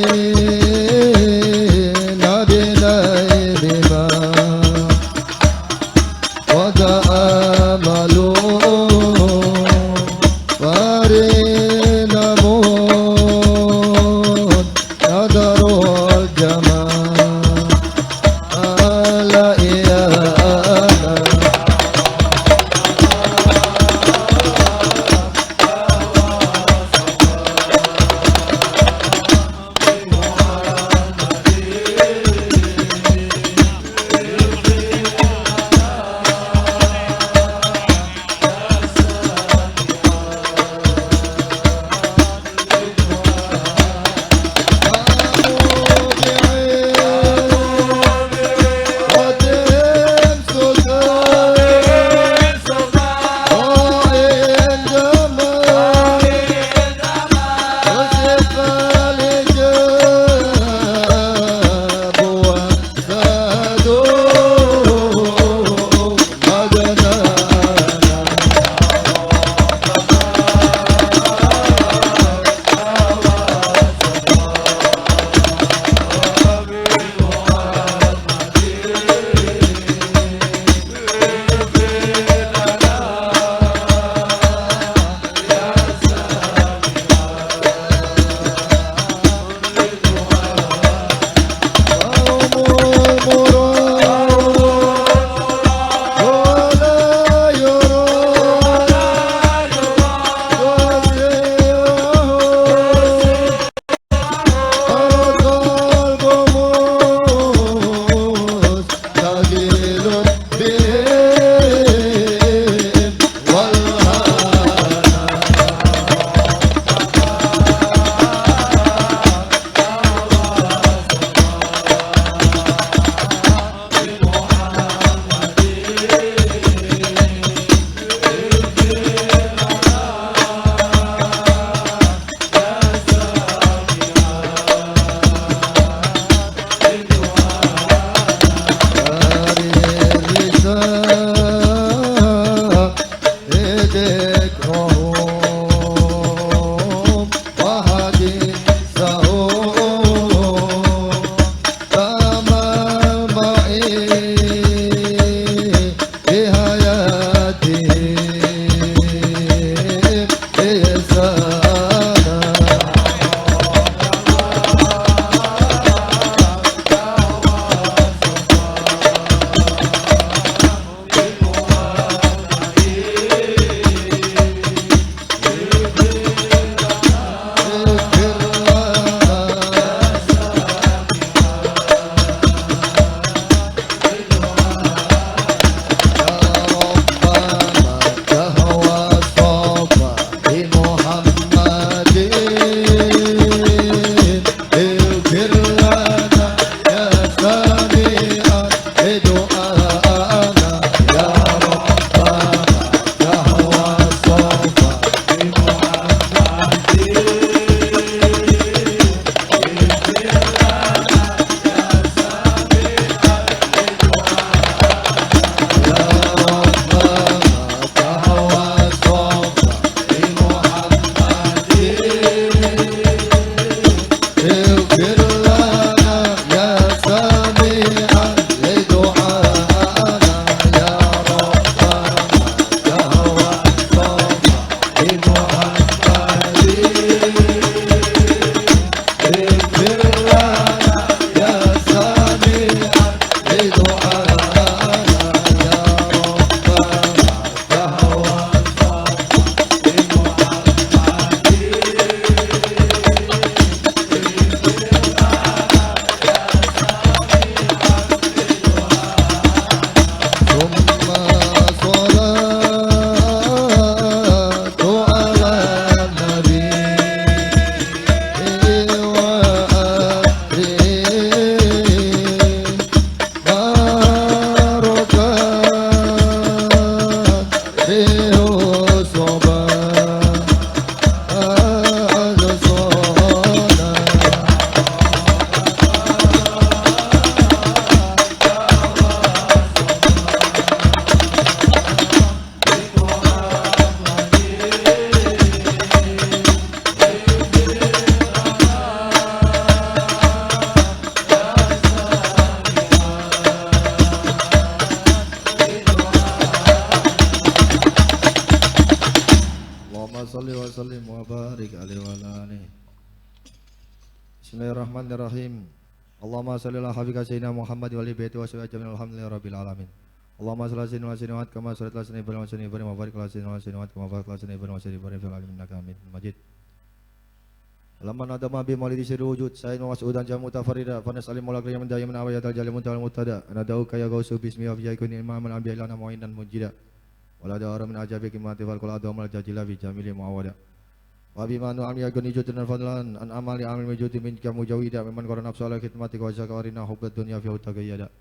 ريح الصبا Salli wa sallim wa barik alaihi wa ala alihi. Bismillahirrahmanirrahim. Allahumma salli ala habibika sayyidina Muhammad wa ali baiti wa sahbihi ajma'in alhamdulillahi rabbil alamin. Allahumma salli ala sayyidina Muhammad kama sallallahu alaihi wa sallam wa barik ala sayyidina Muhammad kama barakta ala sayyidina Ibrahim wa sallim fil alamin innaka Hamidum Majid. Lamma nadama bi maulidi sirri wujud sayyidina Mas'udan jamu mutafarrida fa nas'alim mulak yang mendayaman awayatul jalim muntal mutada nadau kaya gausu bismi wa yakun imam al anbiya lana mu'inan mujida wala da'ara min ajabi kimati fal qul adu mal jajila bi jamili muawada wa bima nu am yakun ijudun fadlan an amali amil mujudi min kamu jawida memang qara nafsu ala khidmati wa zakarina hubbad dunya fi utaqayyada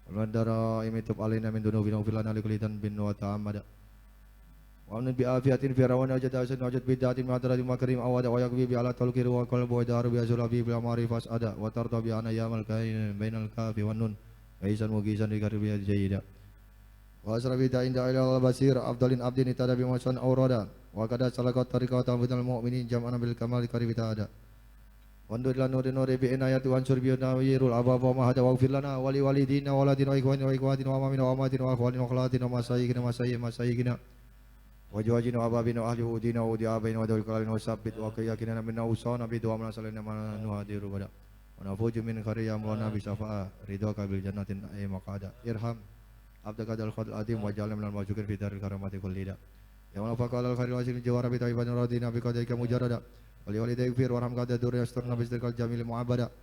wa dara imitub alaina min dunubina filana likulitan bin wa ta'amada wa min bi afiatin fi rawana wajada asan wajad bidatin madratin makrim awada wa yakbi bi ala talqir wa qalbu wa daru bi azulabi bil ma'rifas ada wa tarta bi ana yamal kain bainal kafi wan nun kaisan mugisan bi karbi jayyida wa asrafi inda ila basir afdalin abdin itada bi masan aurada wa kada salakat tariqat al mu'minin jam'an bil kamal karibita ada wandur lan nuri bi inayati wa ansur bi nawirul ababa ma hada wa lana wali walidina waladina wa ikhwani wa ikhwatina wa mamina wa amatina wa akhwalina wa khalatina wa masayyikina wa jawajina wa ababina ahli udina wa diabaina wa dawil kalalina wa sabbit wa kayakina minna usana bi du'a salina ma nuhadiru bada wa nafuju min khariyam wa nabi safa'a ridhaka bil jannatin ay maqada irham abdaka dal khadil adim wa jalam minal majukin fi daril karamati kullida ya wa faqala al khairil wasil jawara bi taiban radina bi qadaika mujarrada wali walidayk fir warham qada dur yasturna bi istirqal jamil mu'abada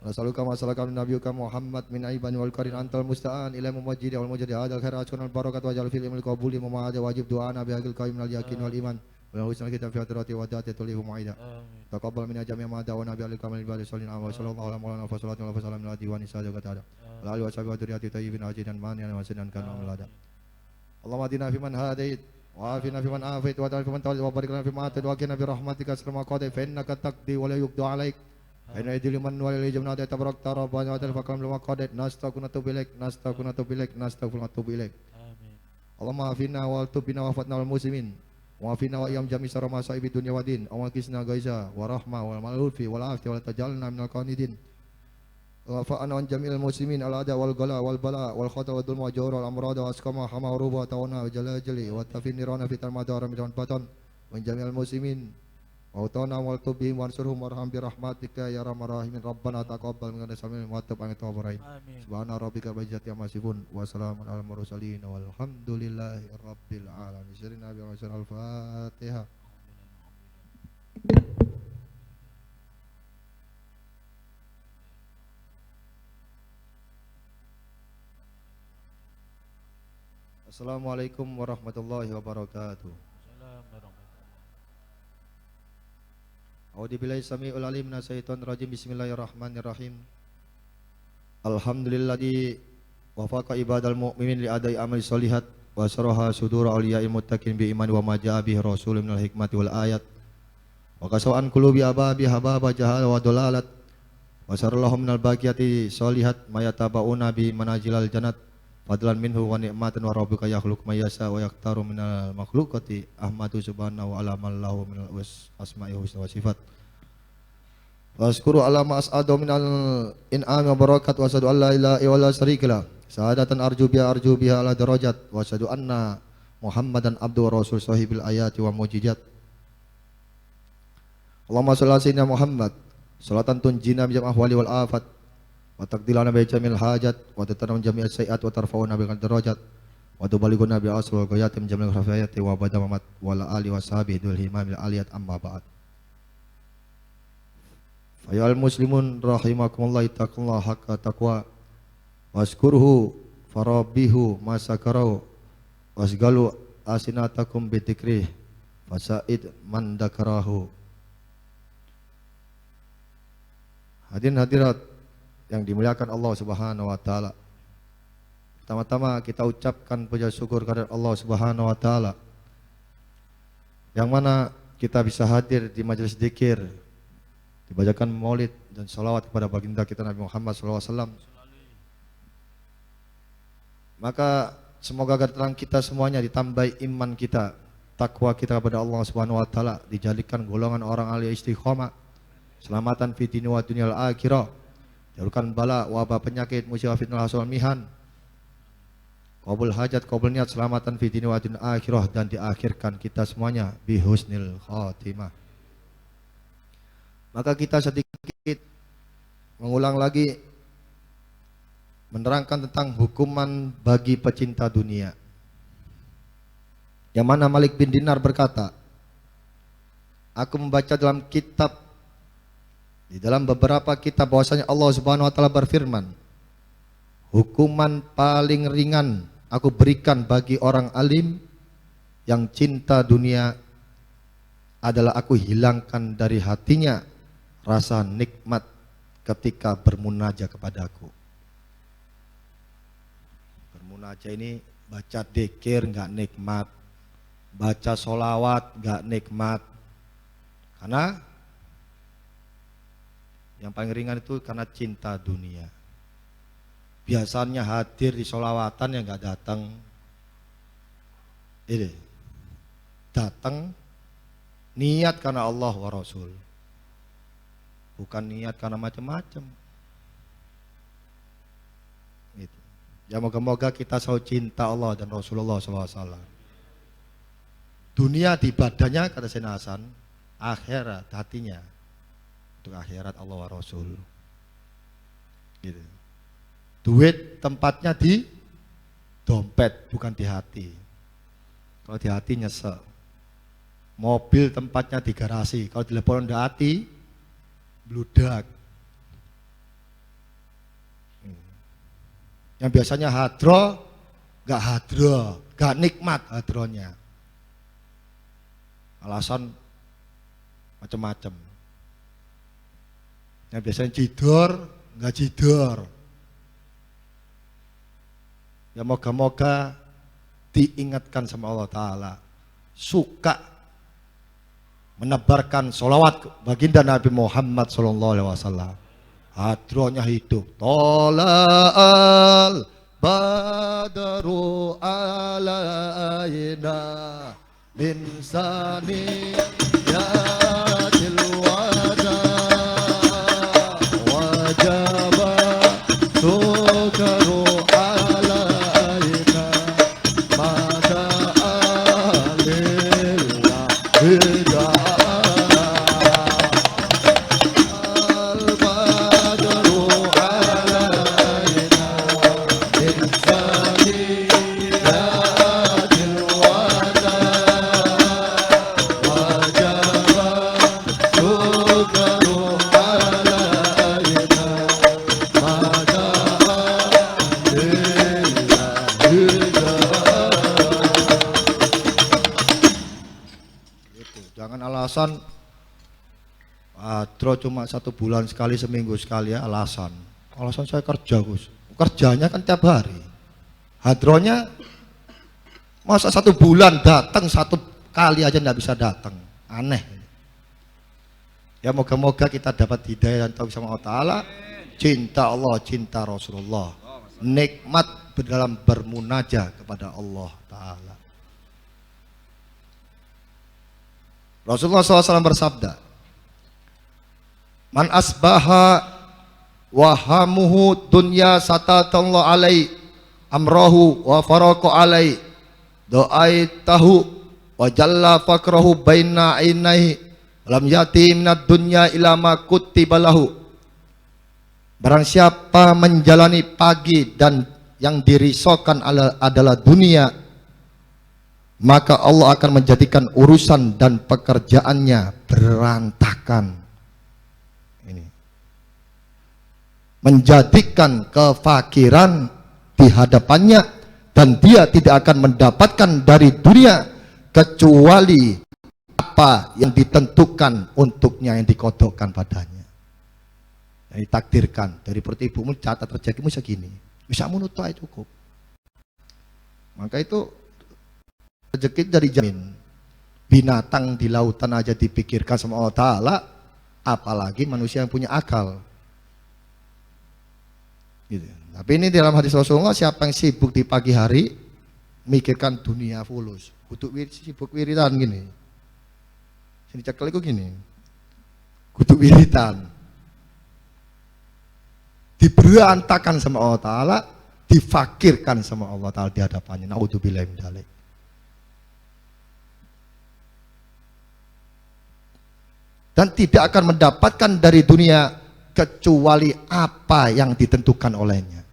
nasaluka ma salaka min nabiyuka Muhammad min aiban wal karin antal musta'an ila mumajjid wal mujadi hadal khair askunal barakat wa jal fil ilmil qabuli mumahada wajib du'ana bi haqil qaim al yakin wal iman wa husnul kitab fi hadrati wa dati tulihu mu'ida taqabbal minna jami'a ma da'wana bi al kamil ibadi sallallahu alaihi wa sallam ala maulana fa salatu wa salam ala diwani sajaga ta'ala lalu washabi wa duriyati tayyibin ajidan manian wa sinan kana mulada Allahumma adina fi man hadait wa afina fi man afait wa ta'ala fi man tawallit wa barik lana fi ma atad wa qina bi rahmatika asrama qadai fa innaka taqdi wa la yuqda alaik aina idil man wa la yajmna ta tabarak rabbana wa ta'ala fa kam lama qadat nastaghfiruka wa natubu ilaik amin Allahumma afina wa tubina wa fatna wal muslimin wa afina wa iyam jami sarama sa'ibi dunya wa din wa kisna gaiza wa rahma wal malulfi wal afti wa la tajalna minal qanidin wa fa'ana an jami'il muslimin al ada wal gala wal bala wal khata wal dulma jawra wal amrada wa askama hama ruba tawana jalajali wa tafinirana fital madara min batan wa jami'il muslimin wa utana wal tubihim wa ansurhum warham bi rahmatika ya arhamar rahimin rabbana taqabbal minna samin wa tub an tawbarrahim subhana rabbika rabbil izzati amma yasifun wa salamun alal mursalin walhamdulillahi rabbil alamin sirina bi al fatihah. Assalamualaikum warahmatullahi wabarakatuh. A'udzubillahi samii'ul 'aliim minasyaitonir rajiim. Bismillahirrahmanirrahim. Alhamdulilladzi wafaqa ibadal mu'minin li adai amali sholihat wa saraha sudur awliya'il muttaqin bi iman wa ma jaa bihi rasulun minal hikmati wal ayat wa kasaw'an qulubi ababi hababa jahal wa dalalat wa sarallahu minal baqiyati sholihat mayataba'una bi manazilal jannat fadlan minhu wa ni'matan wa rabbuka yakhluqu ma yasha wa yaktaru minal makhluqati ahmadu subhanahu wa ala mallahu minal asma'i husna wa sifat wa askuru ala ma as'adu minal in'ami wa barakat wa asyhadu an la ilaha illallah syarika lah sahadatan arju biha ala darajat wa asyhadu anna muhammadan abdu wa rasul sahibil ayati wa mujizat Allahumma shalli ala sayyidina Muhammad salatan tunjina bi jam'ah wali wal afat wa taqdilana bi jamil hajat wa tatanam jami'at sayiat wa tarfa'una bil darajat wa tubalighuna bi asrul ghayatim jamil rafayati wa badamat wal ali wa sahbihi dul himamil aliyat amma ba'd. Fayal muslimun rahimakumullah ittaqullaha haqqa taqwa waskurhu farabbihu masakarau wasgalu asinatakum bidzikrih fasaid man dakarahu. Hadirin hadirat yang dimuliakan Allah Subhanahu wa taala. Pertama-tama kita ucapkan puja syukur kepada Allah Subhanahu wa taala yang mana kita bisa hadir di majelis zikir, dibacakan maulid dan salawat kepada baginda kita Nabi Muhammad SAW. Maka semoga agar terang kita semuanya ditambah iman kita, takwa kita kepada Allah Subhanahu wa taala, dijadikan golongan orang ahli istiqomah, selamatan fi dini wa dunyal akhirah, jauhkan bala wabah penyakit musibah fitnah hasul mihan, qabul hajat qabul niat, selamatan fi dini wa dunyal akhirah, dan diakhirkan kita semuanya bi husnil khatimah. Maka kita sedikit mengulang lagi menerangkan tentang hukuman bagi pecinta dunia. Yang mana Malik bin Dinar berkata, aku membaca dalam kitab, di dalam beberapa kitab, bahwasanya Allah Subhanahu wa taala berfirman, hukuman paling ringan aku berikan bagi orang alim yang cinta dunia adalah aku hilangkan dari hatinya rasa nikmat ketika bermunajat kepadaku. Bermunajat ini baca dzikir nggak nikmat, baca sholawat nggak nikmat, karena yang paling ringan itu karena cinta dunia. Biasanya hadir di sholawatan yang nggak datang, ini datang niat karena Allah wa Rasul, bukan niat karena macam-macam. Gitu. Ya moga-moga kita selalu cinta Allah dan Rasulullah SAW. Dunia di badannya, kata Sayyidina Hasan, akhirat hatinya untuk akhirat Allah wa Rasul. Gitu. Duit tempatnya di dompet, bukan di hati. Kalau di hati nyesek. Mobil tempatnya di garasi, kalau dilepon di hati bludak. Yang biasanya hadro, gak hadro, gak nikmat hadronya. Alasan macam-macam. Yang biasanya jidor, gak jidor. Ya moga-moga diingatkan sama Allah Ta'ala, suka menebarkan sholawat baginda Nabi Muhammad SAW. Hadronya hidup. Tola'al badru alaina min saniyatil wada wajaba sukaru alaina mada alillah hidayah. Alasan hadro cuma 1 bulan sekali, seminggu sekali, ya alasan saya kerja, Gus. Kerjanya kan tiap hari. Hadronya masa 1 bulan datang 1 kali aja nggak bisa datang, aneh. Ya moga-moga kita dapat hidayah dan taufik sama Allah Ta'ala, cinta Allah, cinta Rasulullah, nikmat dalam bermunajat kepada Allah Ta'ala. Rasulullah SAW bersabda, man asbaha wahamuhu dunya satatallahu alai amrahu wa faraqu alai do'aitahu wa jalla fakrahu baina ainaihi lam yati minad dunya ila ma kutiba lahu. Barang siapa menjalani pagi dan yang dirisaukan adalah dunia, maka Allah akan menjadikan urusan dan pekerjaannya berantakan. Ini menjadikan kefakiran di hadapannya, dan dia tidak akan mendapatkan dari dunia kecuali apa yang ditentukan untuknya, yang dikodokkan padanya, yang ditakdirkan. Dari perut ibumu catat rezekimu segini, bisa menutup cukup. Maka itu rezeki dari jamin. Binatang di lautan aja dipikirkan sama Allah Ta'ala, apalagi manusia yang punya akal. Gitu. Tapi ini dalam hadis Rasulullah, siapa yang sibuk di pagi hari mikirkan dunia fulus, sibuk wiridan gini. Sini cekel itu gini. Kudu wiridan. Diberantakan sama Allah Ta'ala, difakirkan sama Allah Ta'ala di hadapannya. Naudzubillah min dzalik. Dan tidak akan mendapatkan dari dunia kecuali apa yang ditentukan olehnya.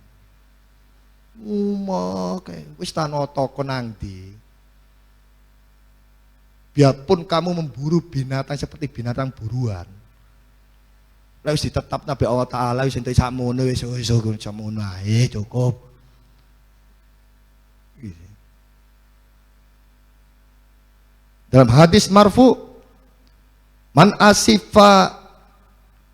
Wis tanoto konangdi. Biarpun kamu memburu binatang seperti binatang buruan, wis ditetap nabi Allah Ta'ala wis entuk sakmono wis sakmono ae cukup. Dalam hadis marfu, man asifa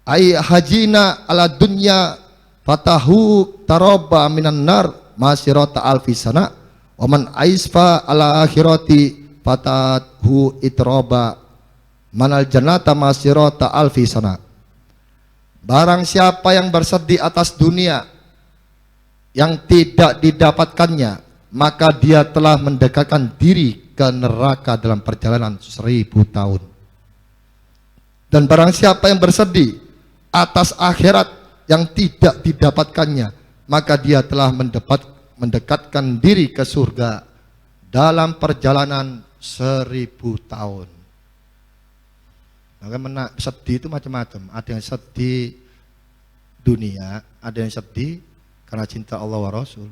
ay hajina ala dunya fatahu taroba minan nar masirata alfi sana wa man aisfa ala akhirati fatahu itroba manal jannata masirata alfi sana. Barang siapa yang bersedih atas dunia yang tidak didapatkannya, maka dia telah mendekatkan diri ke neraka dalam perjalanan 1000 tahun. Dan barang siapa yang bersedih atas akhirat yang tidak didapatkannya, maka dia telah mendekatkan diri ke surga dalam perjalanan 1000 tahun. Maka sedih itu macam-macam. Ada yang sedih dunia, ada yang sedih karena cinta Allah wa Rasul.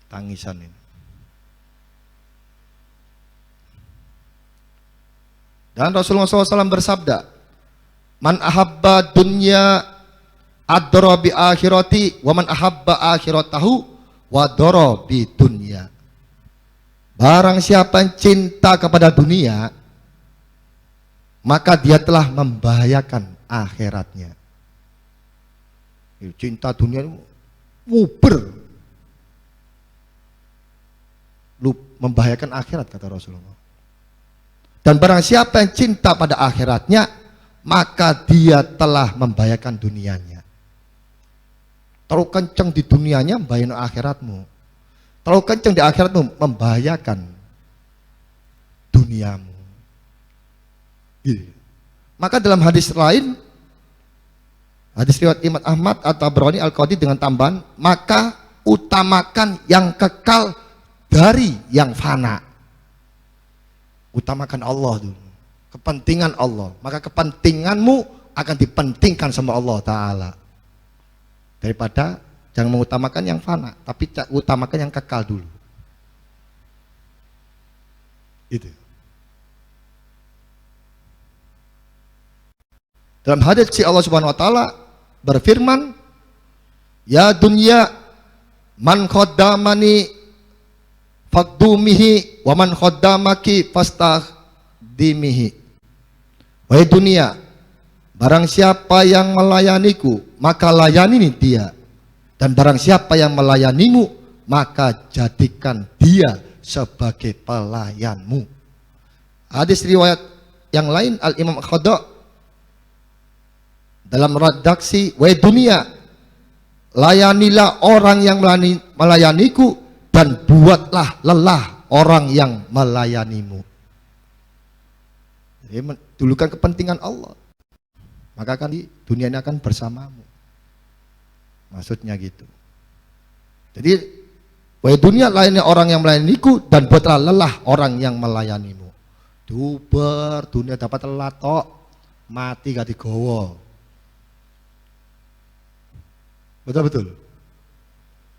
Tangisan ini. Dan Rasulullah SAW bersabda, man ahabba dunya adra bi akhirati wa man ahabba akhiratahu wa dara bi dunya. Barang siapa yang cinta kepada dunia, maka dia telah membahayakan akhiratnya. Cinta dunia muber, membahayakan akhirat kata Rasulullah. Dan barang siapa yang cinta pada akhiratnya, maka dia telah membahayakan dunianya. Terlalu kenceng di dunianya membahayakan akhiratmu. Terlalu kenceng di akhiratmu membahayakan duniamu. Gitu. Maka dalam hadis lain, hadis riwayat Imam Ahmad atau Tabrani Al-Qadi dengan tambahan, maka utamakan yang kekal dari yang fana. Utamakan Allah dulu, kepentingan Allah, maka kepentinganmu akan dipentingkan sama Allah Ta'ala, daripada jangan mengutamakan yang fana, tapi utamakan yang kekal dulu. Itu. Dalam hadis si Allah Subhanahu Wa Ta'ala berfirman, ya dunya man khaddamani fakdumihi wa man khaddamaki fastakhdimihi. Wahai dunia, barang siapa yang melayaniku, maka layani dia. Dan barang siapa yang melayanimu, maka jadikan dia sebagai pelayanmu. Hadis riwayat yang lain Al-Imam Khada dalam redaksi, wahai dunia, layanilah orang yang melayaniku, dan buatlah lelah orang yang melayanimu. Jadi dulukan kepentingan Allah, maka kan di dunia ini akan bersamamu. Maksudnya gitu. Jadi wahai dunia, layani orang yang melayaniku, dan buatlah lelah orang yang melayanimu. Duber dunia dapat lelah tok, mati gak digowo. Betul-betul.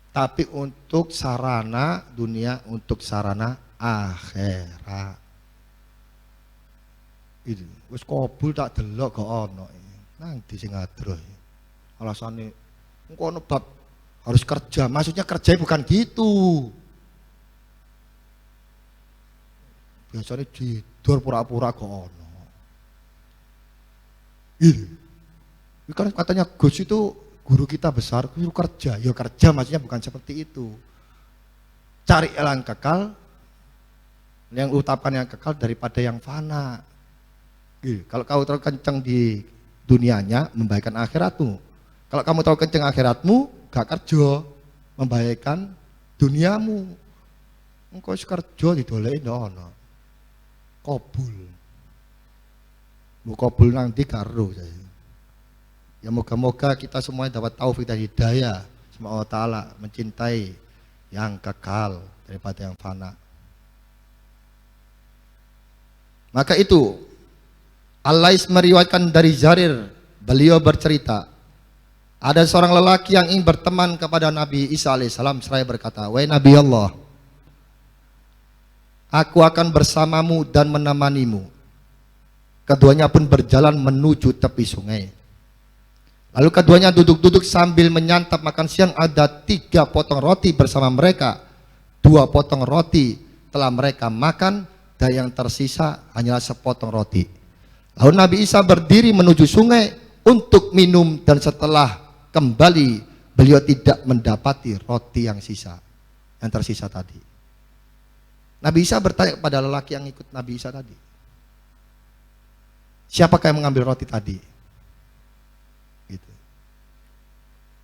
Tapi untuk sarana dunia, untuk sarana akhirat. Itu wis kabul tak delok kok ono. Nang di sing adroh. Alasane engko ono bab harus kerja. Maksudnya kerja bukan gitu. Biasanya jidor pura-pura kok ono. Itu. Kan katanya Gus itu guru kita besar, guru kerja. Ya kerja maksudnya bukan seperti itu. Cari yang kekal, yang utamakan yang kekal daripada yang fana. Kalau kau terlalu kencang di dunianya, membahayakan akhiratmu. Kalau kamu terlalu kencang akhiratmu, gak kerja, membahayakan duniamu. Engkau kerja didolei ono. Kobul. Mau kobul nanti karo saya. Ya moga-moga kita semua dapat taufik dan hidayah. Semoga Allah Ta'ala mencintai yang kekal daripada yang fana. Maka itu Al-Lais meriwayatkan dari Jarir, beliau bercerita, ada seorang lelaki yang ingin berteman kepada Nabi Isa alaihissalam seraya berkata, wahai Nabi Allah, aku akan bersamamu dan menemanimu. Keduanya pun berjalan menuju tepi sungai. Lalu keduanya duduk-duduk sambil menyantap makan siang. Ada 3 potong roti bersama mereka. 2 potong roti telah mereka makan, dan yang tersisa hanyalah sepotong roti. Lalu Nabi Isa berdiri menuju sungai untuk minum, dan setelah kembali beliau tidak mendapati roti yang tersisa tadi. Nabi Isa bertanya kepada lelaki yang ikut Nabi Isa tadi, siapakah yang mengambil roti tadi? Gitu.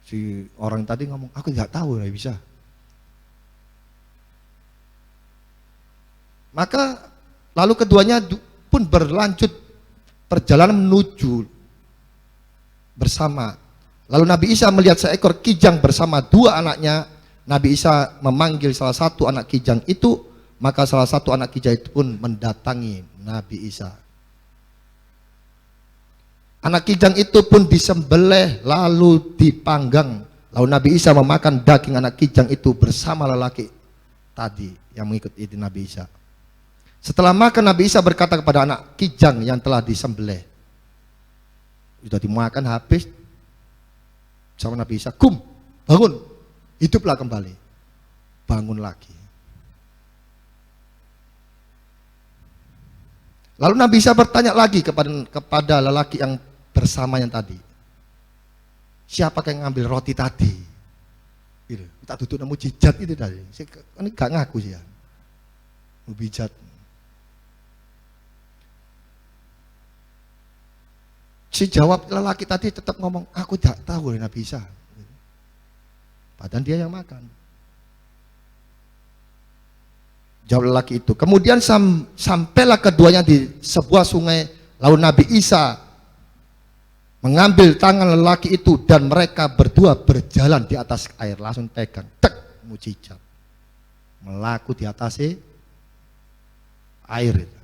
Si orang tadi ngomong, aku nggak tahu Nabi Isa. Maka lalu keduanya pun berlanjut perjalanan menuju bersama. Lalu Nabi Isa melihat seekor kijang bersama 2 anaknya. Nabi Isa memanggil salah satu anak kijang itu, maka salah satu anak kijang itu pun mendatangi Nabi Isa. Anak kijang itu pun disembelih lalu dipanggang. Lalu Nabi Isa memakan daging anak kijang itu bersama lelaki tadi yang mengikuti Nabi Isa. Setelah makan, Nabi Isa berkata kepada anak kijang yang telah disembelih, sudah dimakan habis, sama Nabi Isa, kum, bangun, hiduplah kembali. Bangun lagi. Lalu Nabi Isa bertanya lagi kepada lelaki yang bersamanya tadi, siapa yang ngambil roti tadi? Gitu. Tak duduk nemu jijat itu tadi. Ini gak ngaku sih ya, bijat. Si jawab lelaki tadi tetap ngomong, aku tidak tahu Nabi Isa. Padahal dia yang makan. Jawab lelaki itu. Kemudian sampailah keduanya di sebuah sungai. Lalu Nabi Isa mengambil tangan lelaki itu dan mereka berdua berjalan di atas air. Langsung pegang. Tek, mujizat. Melaku di atas air itu.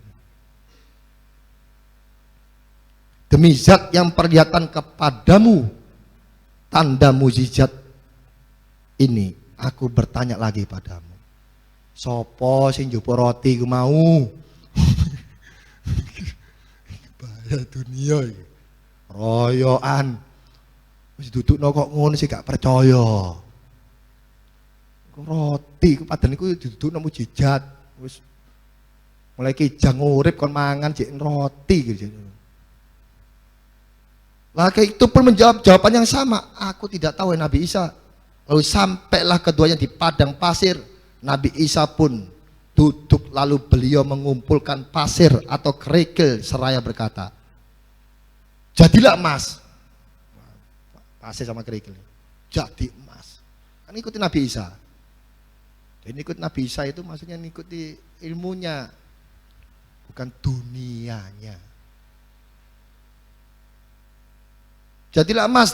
Demi zat yang perlihatkan kepadamu tanda mukjizat ini, aku bertanya lagi padamu, sopo sing njupuk roti ku mau? Bahaya dunia iki. Royoan. Wis dudukno kok ngono sih gak percaya. Roti ku padahal iku dudukno mukjizat. Wis mulai kijang urip kon mangan jek roti gitu. Laki itu pun menjawab jawaban yang sama, aku tidak tahu ya Nabi Isa. Lalu sampailah keduanya di padang pasir. Nabi Isa pun duduk, lalu beliau mengumpulkan pasir atau kerikil seraya berkata, jadilah emas. Pasir sama kerikil, jadi emas. Kan ikuti Nabi Isa. Dan ikut Nabi Isa itu maksudnya ngikuti ilmunya, bukan dunianya. Jadilah emas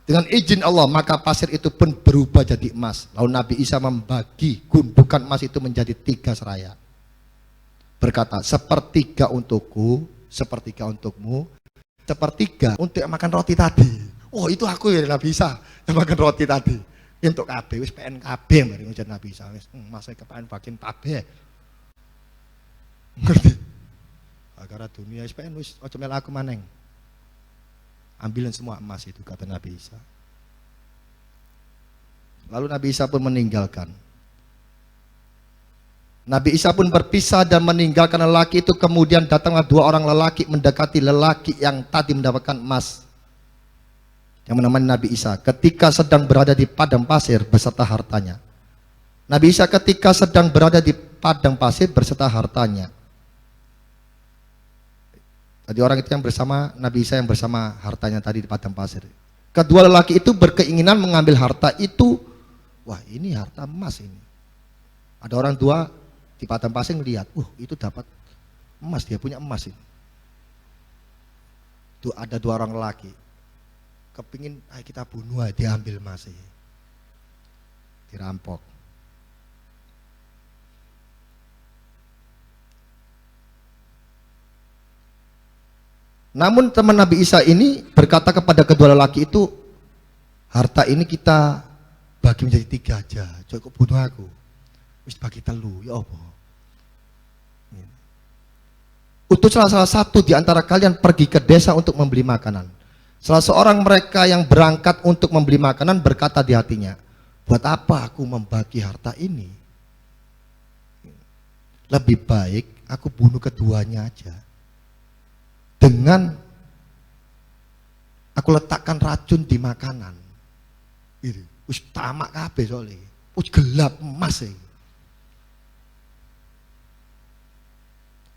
dengan izin Allah, maka pasir itu pun berubah jadi emas. Lalu Nabi Isa membagi gundukan emas itu menjadi 3 seraya. Berkata, 1/3 untukku, 1/3 untukmu, 1/3 untuk yang makan roti tadi. Oh itu aku ya Nabi Isa yang makan roti tadi. Untuk KB, wis PN KB mari ngujar Nabi Isa. Wis masa kepan bagian KB. Ngerti? Agar dunia wis PN wis aja mel aku maneng. Ambilin semua emas itu, kata Nabi Isa. Lalu Nabi Isa pun meninggalkan. Nabi Isa pun berpisah dan meninggalkan lelaki itu. Kemudian datanglah 2 orang lelaki mendekati lelaki yang tadi mendapatkan emas, yang menemani Nabi Isa ketika sedang berada di padang pasir beserta hartanya. Nabi Isa ketika sedang berada di padang pasir berserta hartanya. Tadi orang itu yang bersama Nabi Isa yang bersama hartanya tadi di padang pasir. Kedua lelaki itu berkeinginan mengambil harta itu. Wah, ini harta emas ini. Ada orang tua di padang pasir melihat, itu dapat emas, dia punya emas ini. Itu ada dua orang lelaki. Kepingin, kita bunuh aja, diambil emas ini. Dirampok. Namun teman Nabi Isa ini berkata kepada kedua lelaki itu, harta ini kita bagi menjadi 3 aja, cukup bunuh aku. Wis bagi telu, ya apa? Utuslah salah satu di antara kalian pergi ke desa untuk membeli makanan. Salah seorang mereka yang berangkat untuk membeli makanan berkata di hatinya, buat apa aku membagi harta ini? Lebih baik aku bunuh keduanya aja. Dengan aku letakkan racun di makanan. Ini, wis tamak kabeh soalnya. Wis gelap emas ya.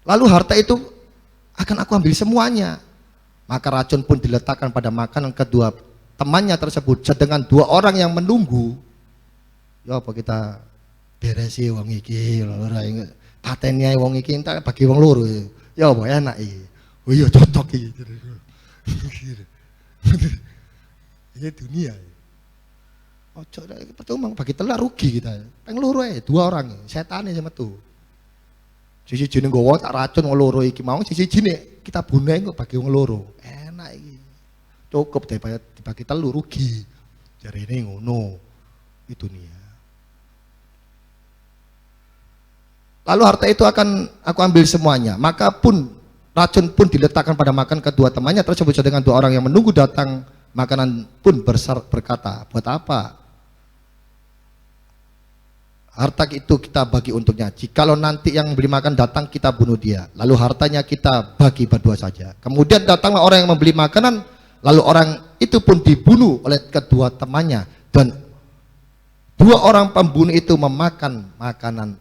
Lalu harta itu akan aku ambil semuanya. Maka racun pun diletakkan pada makanan kedua temannya tersebut. Sedangkan 2 orang yang menunggu. Ya apa kita beresi wong iki, ora patennya wong iki entar bagi wong loro. Ya apa enak iki. Oh iya cocok iki. Ini dunia. Ojo percuma bagi telur rugi kita. Peng loro ae 2 orang. Setane sama tuh. Sisi jine nggawa tak racun wong loro iki mau, sisi jine kita bunuh kok bagi wong loro. Enak iki. Cukup daripada dibagi telur rugi. Jarine ngono. Itu dunia. Lalu harta itu akan aku ambil semuanya. Maka pun racun pun diletakkan pada makan kedua temannya tersebut. Dengan 2 orang yang menunggu datang makanan pun berkata, buat apa harta itu kita bagi untuknya? Jikalau nanti yang beli makan datang kita bunuh dia, lalu hartanya kita bagi berdua saja. Kemudian datanglah orang yang membeli makanan, lalu orang itu pun dibunuh oleh kedua temannya. Dan 2 orang pembunuh itu memakan makanan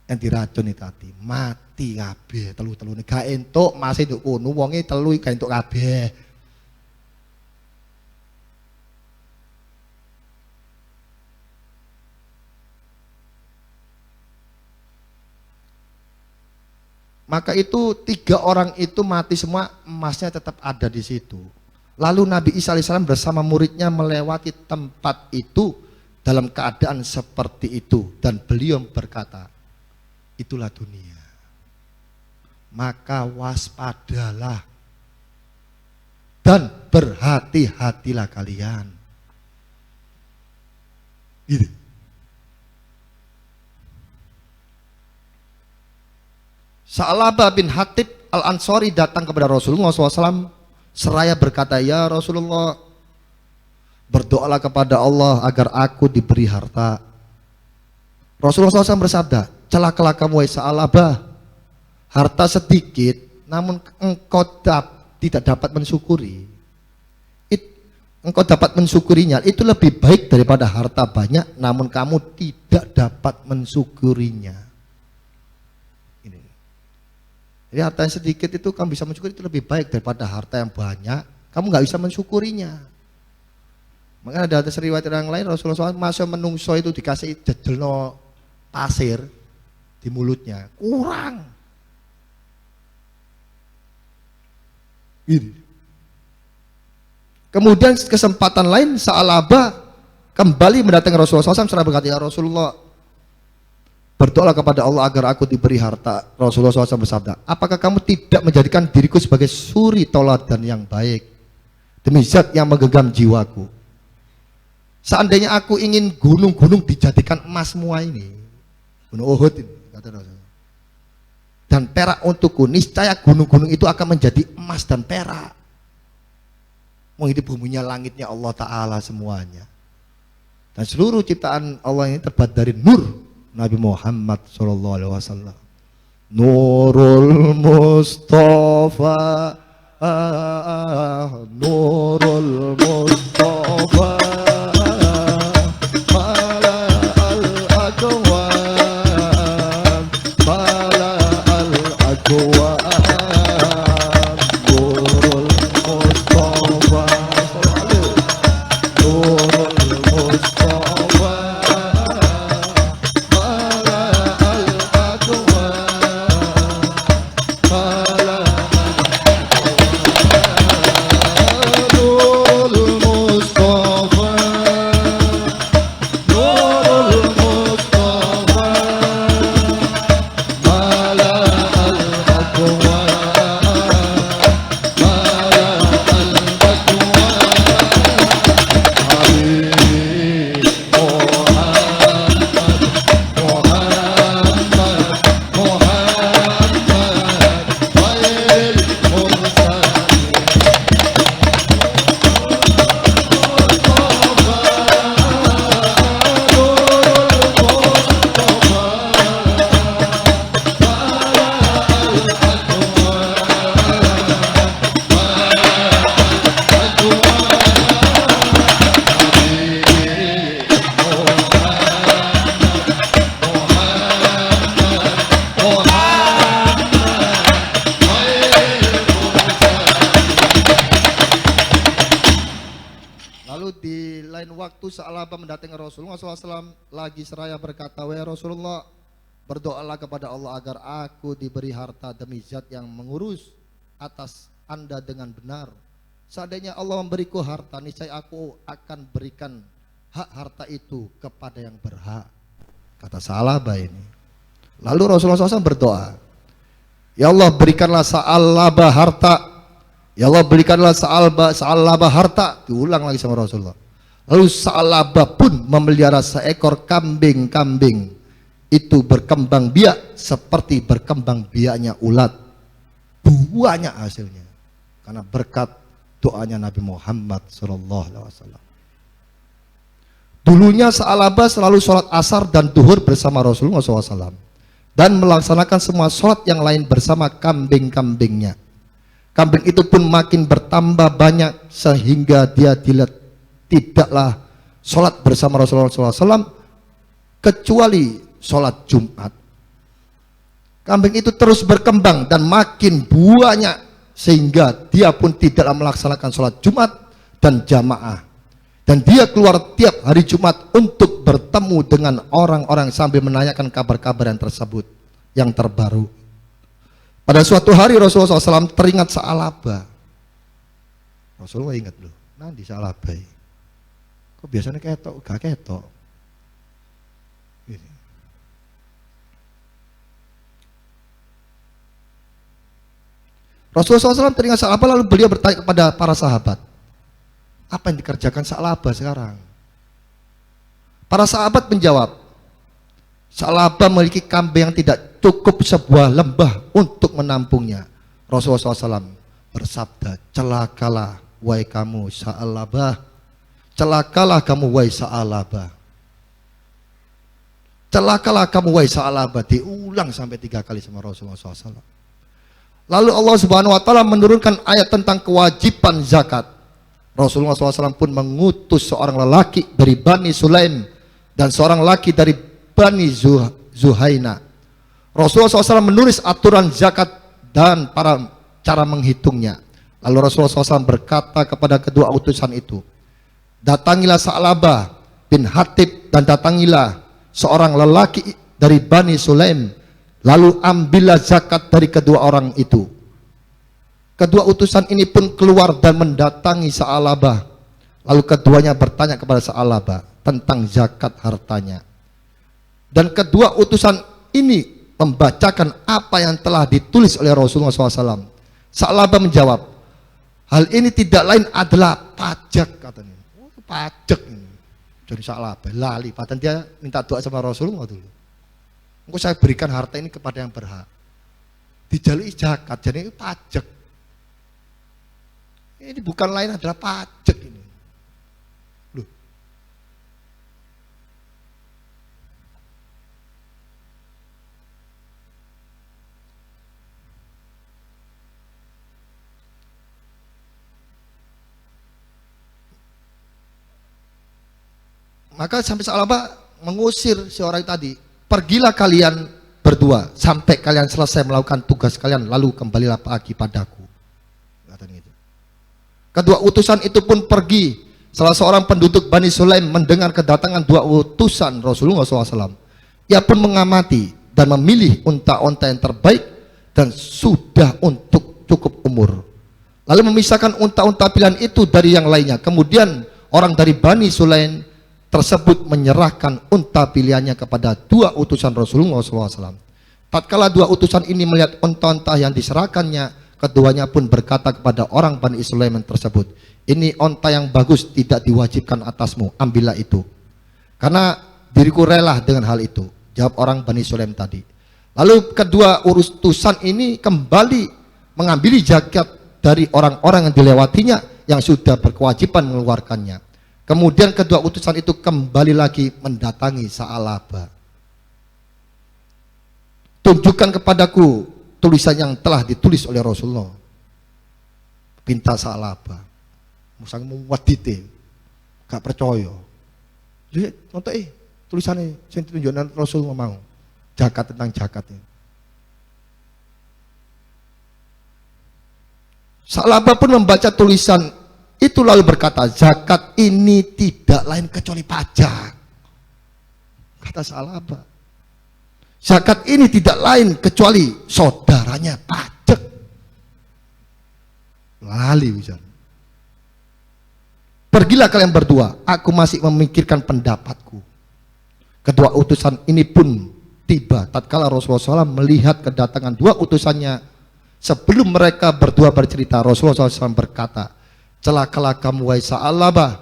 yang diracun itu tadi, mati kabeh telu-telu nih gak entuk masih nduk kono wonge telu gak entuk kabeh. Maka itu 3 orang itu mati semua, emasnya tetap ada di situ. Lalu Nabi Isa alaihissalam bersama muridnya melewati tempat itu dalam keadaan seperti itu dan beliau berkata, itulah dunia. Maka waspadalah dan berhati-hatilah kalian. Gitu. Sa'labah bin Hatib Al-Ansari datang kepada Rasulullah SAW seraya berkata, ya Rasulullah, berdoalah kepada Allah agar aku diberi harta. Rasulullah SAW bersabda, celakalah kamu wahai Sa'labah, harta sedikit namun engkau tidak dapat mensyukuri. Engkau dapat mensyukurinya, itu lebih baik daripada harta banyak namun kamu tidak dapat mensyukurinya. Jadi harta yang sedikit itu kamu bisa mensyukuri itu lebih baik daripada harta yang banyak. Kamu nggak bisa mensyukurinya. Makanya ada riwayat yang lain Rasulullah SAW masa menungso itu dikasih jejelno pasir di mulutnya kurang. Ini. Kemudian kesempatan lain Sa'labah kembali mendatangi Rasulullah SAW seraya berkata, ya Rasulullah, berdoalah kepada Allah agar aku diberi harta. Rasulullah SAW bersabda, apakah kamu tidak menjadikan diriku sebagai suri tauladan yang baik demi zat yang menggenggam jiwaku? Seandainya aku ingin gunung-gunung dijadikan emas semua ini, gunung Uhud ini, kata Rasulullah, dan perak untukku, niscaya gunung-gunung itu akan menjadi emas dan perak. Mau ini buminya, langitnya Allah Ta'ala semuanya, dan seluruh ciptaan Allah ini terbuat dari nur Nabi Muhammad SAW. Nurul Mustafa, Nurul Mustafa, Mala Nurul Mustafa selalu Nurul Mustafa Mala al-Aqwa Mala Nurul Mustafa Nurul Mustafa Mala al-Aqwa Mala al-Aqwa Habib Muhammad Khairil Mursalin Lalu di lain waktu Sa'labah mendatangi Rasulullah SAW lagi seraya berkata, "Wahai Rasulullah, berdoalah kepada Allah agar aku diberi harta demi zat yang mengurus atas anda dengan benar. Seandainya Allah memberiku harta, niscaya aku akan berikan hak harta itu kepada yang berhak." Kata Sa'labah ini. Lalu Rasulullah SAW berdoa, "Ya Allah, berikanlah Sa'labah harta. Ya Allah, berikanlah Sa'labah harta." Diulang lagi sama Rasulullah. Lalu Sa'labah pun memelihara seekor kambing-kambing. Itu berkembang biak seperti berkembang biaknya ulat. Banyak hasilnya karena berkat doanya Nabi Muhammad SAW. Dulunya Sa'labah selalu sholat asar dan duhur bersama Rasulullah SAW dan melaksanakan semua sholat yang lain bersama kambing-kambingnya. Kambing itu pun makin bertambah banyak sehingga dia tidaklah sholat bersama Rasulullah SAW kecuali sholat Jumat. Kambing itu terus berkembang dan makin banyak sehingga dia pun tidaklah melaksanakan sholat Jumat dan jamaah. Dan dia keluar tiap hari Jumat untuk bertemu dengan orang-orang sambil menanyakan kabar-kabar yang tersebut yang terbaru. Pada suatu hari Rasulullah SAW teringat Sa'labah. Rasulullah ingat loh, nanti Sa'labah. Kok biasanya ketok, gak ketok. Gitu. Rasulullah SAW teringat Sa'labah, lalu beliau bertanya kepada para sahabat, apa yang dikerjakan Sa'labah sekarang? Para sahabat menjawab, Sa'labah memiliki kambing yang tidak cukup sebuah lembah untuk menampungnya. Rasulullah SAW bersabda, celakalah wahai kamu Sa'labah, celakalah kamu wahai Sa'labah, celakalah kamu wahai Sa'labah. Diulang sampai 3 kali sama Rasulullah SAW. Lalu Allah Subhanahu Wa Taala menurunkan ayat tentang kewajiban zakat. Rasulullah SAW pun mengutus seorang lelaki dari Bani Sulaim dan seorang lelaki dari Bani Zuhaina. Rasulullah SAW menulis aturan zakat dan para cara menghitungnya. Lalu Rasulullah SAW berkata kepada kedua utusan itu, datangilah Sa'labah bin Hatib dan datangilah seorang lelaki dari Bani Sulaim, lalu ambillah zakat dari kedua orang itu. Kedua utusan ini pun keluar dan mendatangi Sa'labah. Lalu keduanya bertanya kepada Sa'labah tentang zakat hartanya. Dan kedua utusan ini membacakan apa yang telah ditulis oleh Rasulullah SAW. Sa'labah menjawab, hal ini tidak lain adalah pajak, katanya. Oh, pajak ini. Jadi Sa'labah lali, padahal dia minta doa sama Rasulullah dulu. Engkau saya berikan harta ini kepada yang berhak. Dijalui zakat, jadi itu pajak. Ini bukan lain adalah pajak ini. Loh. Maka sampai Sa'labah mengusir si orang tadi. Pergilah kalian berdua sampai kalian selesai melakukan tugas kalian, lalu kembalilah lagi padaku. Kedua utusan itu pun pergi. Salah seorang penduduk Bani Sulaim mendengar kedatangan dua utusan Rasulullah SAW. Ia pun mengamati dan memilih unta-unta yang terbaik dan sudah untuk cukup umur. Lalu memisahkan unta-unta pilihan itu dari yang lainnya. Kemudian orang dari Bani Sulaim tersebut menyerahkan unta pilihannya kepada dua utusan Rasulullah SAW. Tatkala dua utusan ini melihat unta-unta yang diserahkannya, keduanya pun berkata kepada orang Bani Sulaim tersebut, ini unta yang bagus, tidak diwajibkan atasmu, ambillah itu. Karena diriku rela dengan hal itu, jawab orang Bani Sulaim tadi. Lalu kedua utusan ini kembali mengambil zakat dari orang-orang yang dilewatinya yang sudah berkewajiban mengeluarkannya. Kemudian kedua utusan itu kembali lagi mendatangi Sa'labah. Tunjukkan kepadaku tulisan yang telah ditulis oleh Rasulullah. Pinta Sa'labah. Musang muwadite. Gak percaya. Lihat, nonton tulisannya yang ditunjukkan Rasulullah mau. Zakat, tentang zakat ini. Sa'labah pun membaca tulisan itu lalu berkata, zakat ini tidak lain kecuali pajak. Kata Sa'labah, zakat ini tidak lain kecuali saudaranya pajak. Lali bisa. Pergilah kalian berdua, aku masih memikirkan pendapatku. Kedua utusan ini pun tiba tatkala Rasulullah SAW melihat kedatangan dua utusannya. Sebelum mereka berdua bercerita, Rasulullah SAW berkata, celakalah kamu wahai Sa'labah.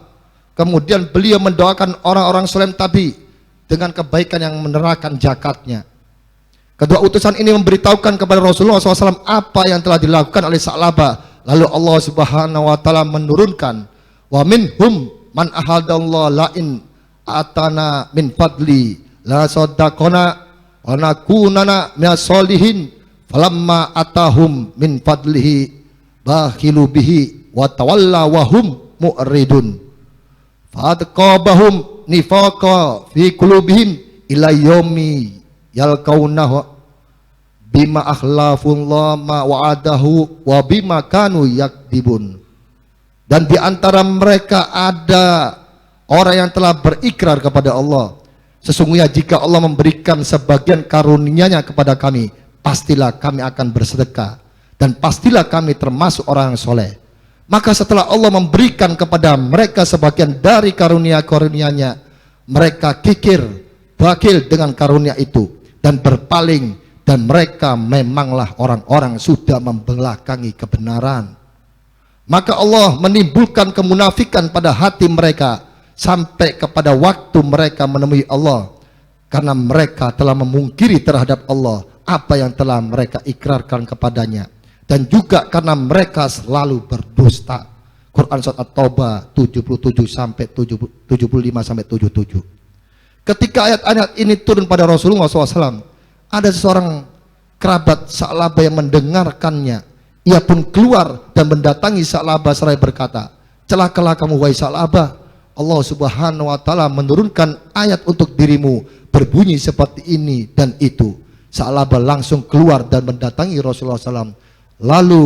Kemudian beliau mendoakan orang-orang Sulaim tadi dengan kebaikan yang menerahkan zakatnya. Kedua utusan ini memberitahukan kepada Rasulullah SAW apa yang telah dilakukan oleh Sa'labah. Lalu Allah Subhanahu wa Ta'ala menurunkan, wa minhum man ahadallahu la'in atana min fadli la saddaqona wa nakunana minas solihin falamma atahum min fadlihi bakhilu bihi wa tawalla wa hum mu'ridun fa'atqabahum nifaqa fi qulubihim ila yaumi yalqaunahu bima akhlafullah ma wa'adahu wa bima kanu yakdibun. Dan di antara mereka ada orang yang telah berikrar kepada Allah, sesungguhnya jika Allah memberikan sebagian karunia-Nya kepada kami, pastilah kami akan bersedekah dan pastilah kami termasuk orang yang soleh. Maka setelah Allah memberikan kepada mereka sebagian dari karunia-karunia-Nya, mereka kikir, bakhil dengan karunia itu dan berpaling, dan mereka memanglah orang-orang sudah membelakangi kebenaran. Maka Allah menimbulkan kemunafikan pada hati mereka sampai kepada waktu mereka menemui Allah, karena mereka telah memungkiri terhadap Allah apa yang telah mereka ikrarkan kepadanya, dan juga karena mereka selalu berdusta. Quran surat At-Taubah 77 sampai 75 sampai 77. Ketika ayat-ayat ini turun pada Rasulullah SAW, ada seorang kerabat Sa'labah yang mendengarkannya. Ia pun keluar dan mendatangi Sa'labah seraya berkata, celakalah kamu wahai Sa'labah, Allah Subhanahu wa Ta'ala menurunkan ayat untuk dirimu berbunyi seperti ini dan itu. Sa'labah langsung keluar dan mendatangi Rasulullah SAW. Lalu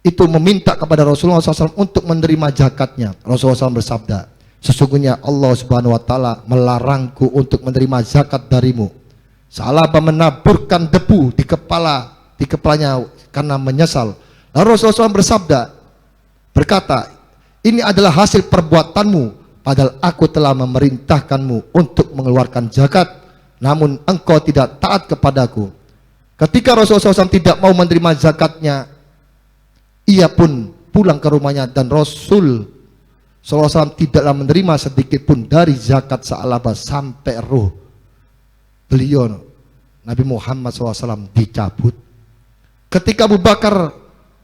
itu meminta kepada Rasulullah SAW untuk menerima zakatnya. Rasulullah SAW bersabda, sesungguhnya Allah Subhanahu wa Ta'ala melarangku untuk menerima zakat darimu. Sa'labah menaburkan debu di kepalanya karena menyesal. Lalu Rasulullah SAW bersabda, berkata, ini adalah hasil perbuatanmu, padahal aku telah memerintahkanmu untuk mengeluarkan zakat, namun engkau tidak taat kepadaku. Ketika Rasulullah SAW tidak mau menerima zakatnya, ia pun pulang ke rumahnya, dan Rasul SAW tidaklah menerima sedikit pun dari zakat Sa'labah sampai roh beliau Nabi Muhammad SAW dicabut. Ketika Abu Bakar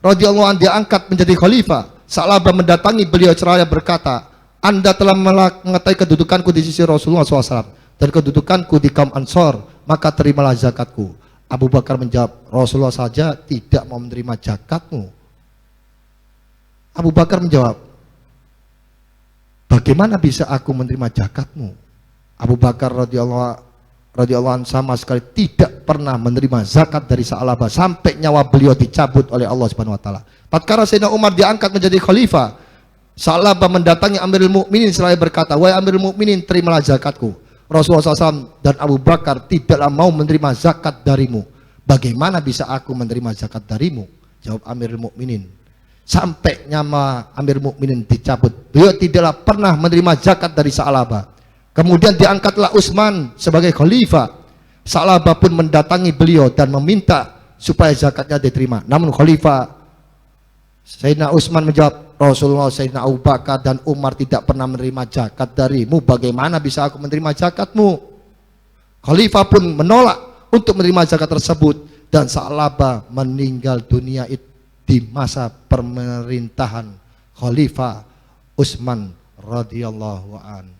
radhiyallahu anhu diangkat menjadi khalifah, Sa'labah mendatangi beliau seraya berkata, Anda telah mengetahui kedudukanku di sisi Rasulullah SAW dan kedudukanku di kaum Ansor, maka terimalah zakatku. Abu Bakar menjawab, Rasulullah saja tidak mau menerima zakatmu. Abu Bakar menjawab, bagaimana bisa aku menerima zakatmu? Abu Bakar radhiyallahu anhu sama sekali tidak pernah menerima zakat dari Sa'labah sampai nyawa beliau dicabut oleh Allah Subhanahu wa taala. Tatkala Sayyidina Umar diangkat menjadi khalifah, Sa'labah mendatangi Amirul Mukminin seraya berkata, "Wahai Amirul Mukminin, terimalah zakatku." Rasulullah SAW dan Abu Bakar tidaklah mau menerima zakat darimu. Bagaimana bisa aku menerima zakat darimu? Jawab Amirul Mukminin. Sampai nyawa Amirul Mukminin dicabut, beliau tidaklah pernah menerima zakat dari Sa'labah. Kemudian diangkatlah Utsman sebagai khalifah. Sa'labah pun mendatangi beliau dan meminta supaya zakatnya diterima. Namun khalifah Sayyidina Utsman menjawab, Rasulullah, Sayyidina Abu Bakar dan Umar tidak pernah menerima zakat darimu. Bagaimana bisa aku menerima zakatmu? Khalifah pun menolak untuk menerima zakat tersebut dan Sa'labah meninggal dunia di masa pemerintahan Khalifah Utsman radhiyallahu an.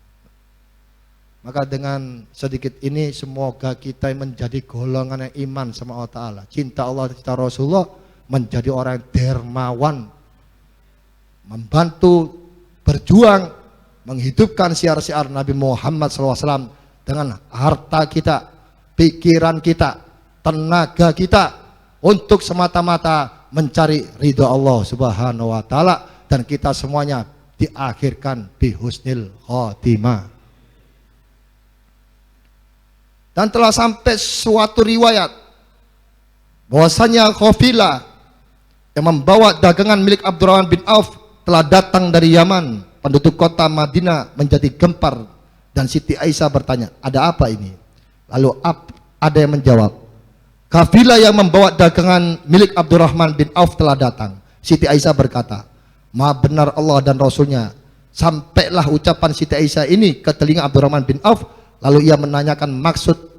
Maka dengan sedikit ini semoga kita menjadi golongan yang iman sama Allah Ta'ala, cinta Allah, cinta Rasulullah, menjadi orang yang dermawan, membantu berjuang menghidupkan syiar-syiar Nabi Muhammad SAW dengan harta kita, pikiran kita, tenaga kita untuk semata-mata mencari ridha Allah Subhanahu wa taala, dan kita semuanya diakhirkan bi husnil khotimah. Dan telah sampai suatu riwayat bahwasanya kafilah yang membawa dagangan milik Abdurrahman bin Auf telah datang dari Yaman. Penduduk kota Madinah menjadi gempar dan Siti Aisyah bertanya, ada apa ini? Lalu ada yang menjawab, kafilah yang membawa dagangan milik Abdurrahman bin Auf telah datang. Siti Aisyah berkata, maha benar Allah dan Rasulnya. Sampailah ucapan Siti Aisyah ini ke telinga Abdurrahman bin Auf. Lalu ia menanyakan maksud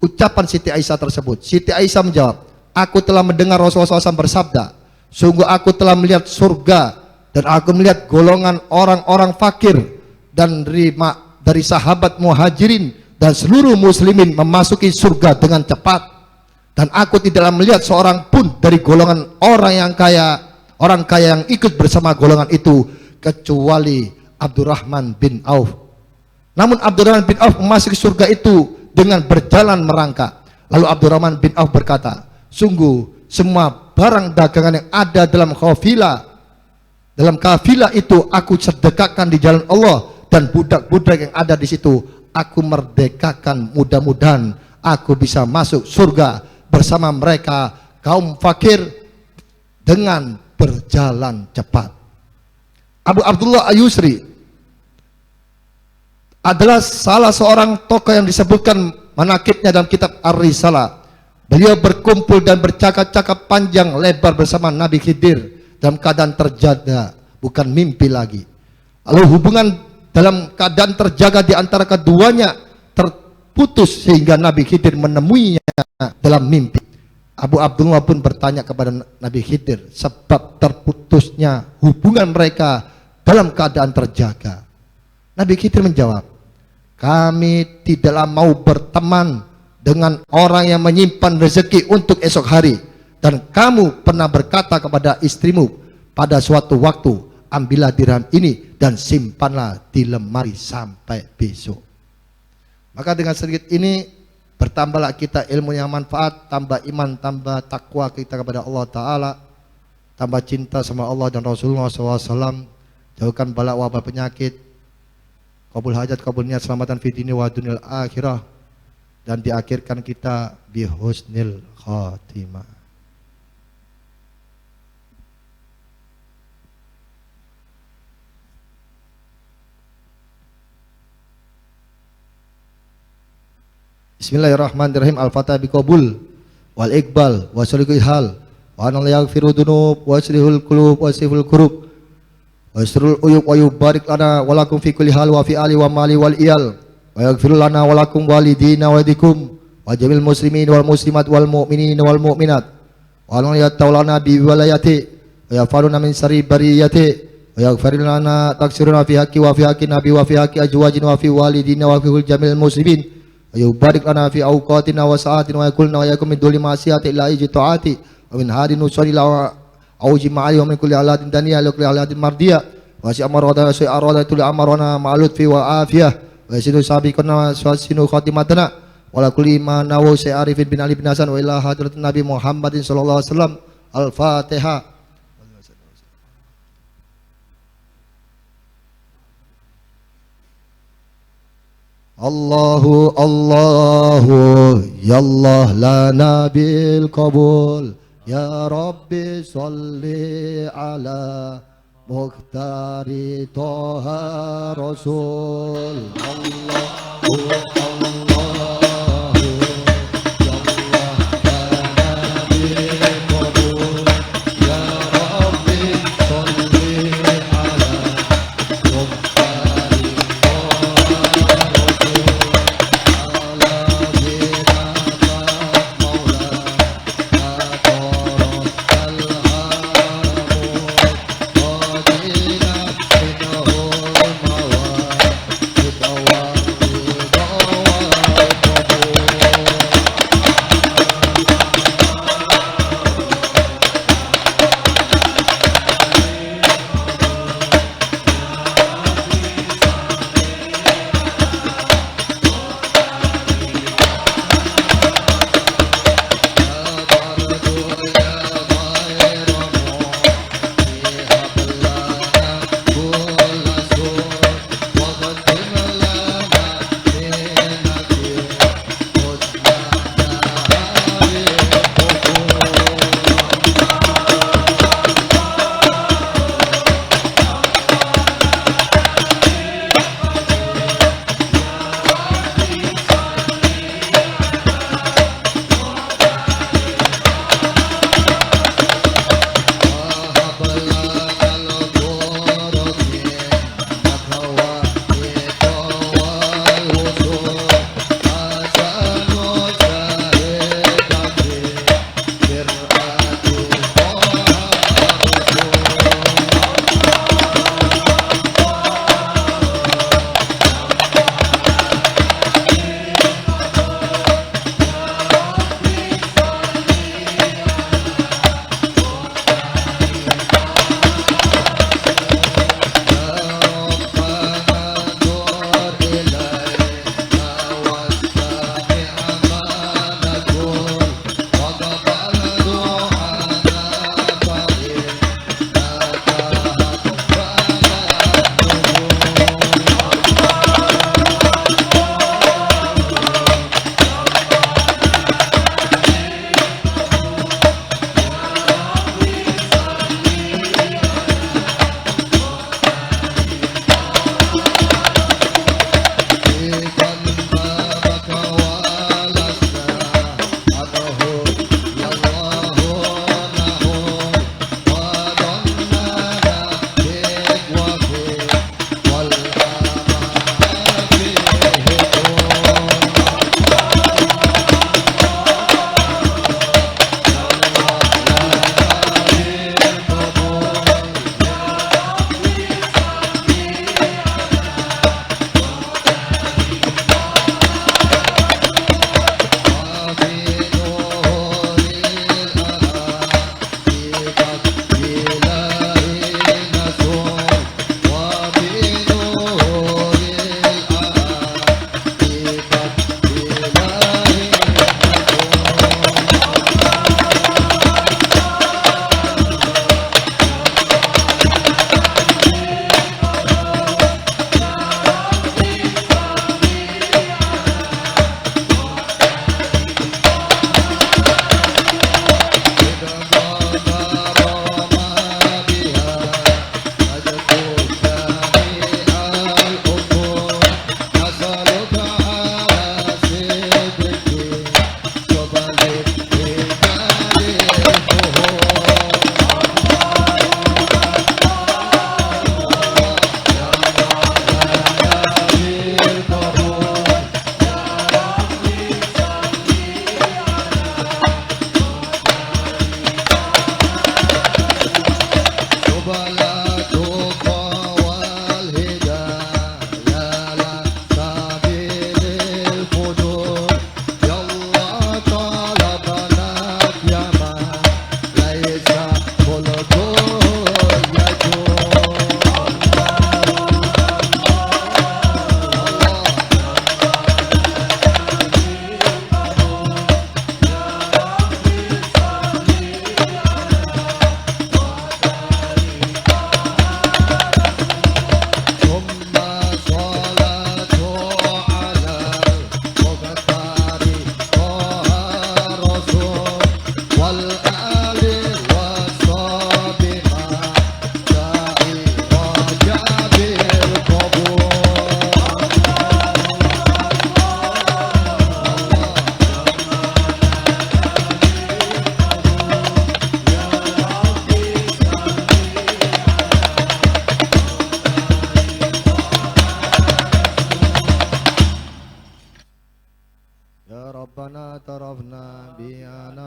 ucapan Siti Aisyah tersebut. Siti Aisyah menjawab, aku telah mendengar Rasulullah SAW bersabda, sungguh aku telah melihat surga dan aku melihat golongan orang-orang fakir dan dari sahabat muhajirin dan seluruh muslimin memasuki surga dengan cepat, dan aku tidaklah melihat seorang pun dari golongan orang kaya yang ikut bersama golongan itu kecuali Abdurrahman bin Auf. Namun Abdurrahman bin Auf memasuki surga itu dengan berjalan merangkak. Lalu Abdurrahman bin Auf berkata, sungguh semua barang dagangan yang ada dalam kafilah itu aku sedekahkan di jalan Allah, dan budak-budak yang ada di situ aku merdekakan. Mudah-mudahan aku bisa masuk surga bersama mereka kaum fakir dengan berjalan cepat. Abu Abdullah Al-Yusri adalah salah seorang tokoh yang disebutkan manakibnya dalam kitab Ar-Risalah. Beliau berkumpul dan bercakap-cakap panjang lebar bersama Nabi Khidir dalam keadaan terjaga, bukan mimpi lagi. Lalu hubungan dalam keadaan terjaga di antara keduanya terputus sehingga Nabi Khidir menemuinya dalam mimpi. Abu Abdullah pun bertanya kepada Nabi Khidir sebab terputusnya hubungan mereka dalam keadaan terjaga. Nabi Khidir menjawab, kami tidaklah mau berteman dengan orang yang menyimpan rezeki untuk esok hari, dan kamu pernah berkata kepada istrimu pada suatu waktu, ambillah dirham ini dan simpanlah di lemari sampai besok. Maka dengan sedikit ini bertambahlah kita ilmu yang manfaat, tambah iman, tambah takwa kita kepada Allah Ta'ala, tambah cinta sama Allah dan Rasulullah SAW, jauhkan bala wabah penyakit, kabul hajat, kabul niat, selamatan fi dini wa dunyal akhirah, dan diakhirkan kita bi husnil khatimah. Bismillahirrahmanirrahim. Al-Fatah bi qabul wal iqbal wa salikul hal wa anna yaghfiru dunub wa yaslihul qulub wa yasiful qurub wa yasrul uyub wa yubarik lana wa lakum fi kulli hal wa fi ali wa mali wal iyal wa yaghfir lana wa lakum walidina wa walidikum wa jamil muslimin wal muslimat wal mu'minin wal mu'minat wa anna yatawlana bi wilayati wa yafaruna min sari bariyati wa yaghfir lana taksiruna fi haqqi wa fi haqqi nabi wa fi haqqi azwajin wa fi walidina wa fi jamil muslimin wa yubarik lana fi awqatina wa sa'atina wa yakulna wa yakum min duli ma'siyati illa iji ta'ati wa min hadin nusari la auji ma'ali wa min kulli alatin daniya wa kulli alatin mardiya wa si amarada wa si arada tuli amarana ma'alut fi wa afiyah wa wa sinu sabiquna wa sinu khatimatana wa la kulli ma nawu Arifin bin Ali bin Hasan wa ila hadrat Nabi Muhammadin sallallahu alaihi wasallam. Al-Fatihah. Allahu Allahu ya Allah lana bil qabul ya Rabbi salli ala Mukhtari Toha Rasul. Allahu Allahu ya Allah lana bil qabul ya Rabbi salli ala Mukhtari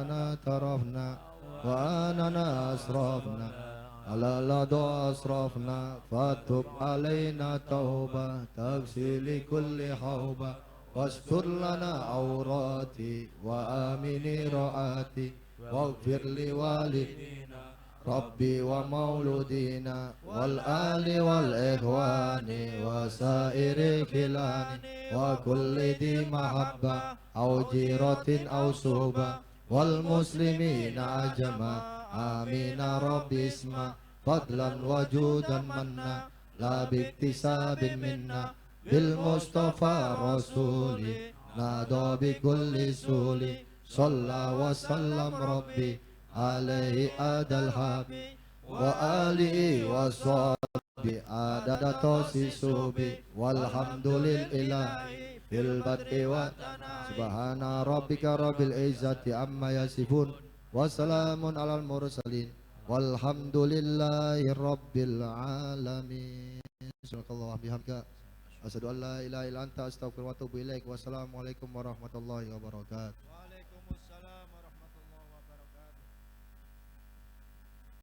أننا اعترفنا وأننا أسرفنا على لدى أسرفنا فتب علينا توبة تغسل كل حوبة واستر لنا عوراتي وآمن رعاتي واغفر لوالدينا ربي ومولودينا والآل والإخوان وسائر الخلان وكل ذي محبة أو جيرة أو صحبة والمسلمين أجمع آمين ربي اسمع فضلا وجودا منا لا باكتساب منا بالمصطفى رسول نادى بكل سول صلى وسلم ربي عليه أدى الحبيب وآله وصحبه عدد توسيسوبي والحمد لله في البدء سبحان ربك رب العزة عما يصفون وسلام على المرسلين والحمد لله رب العالمين. Subhanallah bihamdika asyhadu an la ilaha illa anta astaghfiruka wa atubu ilaik. Wassalamualaikum warahmatullahi wabarakatuh.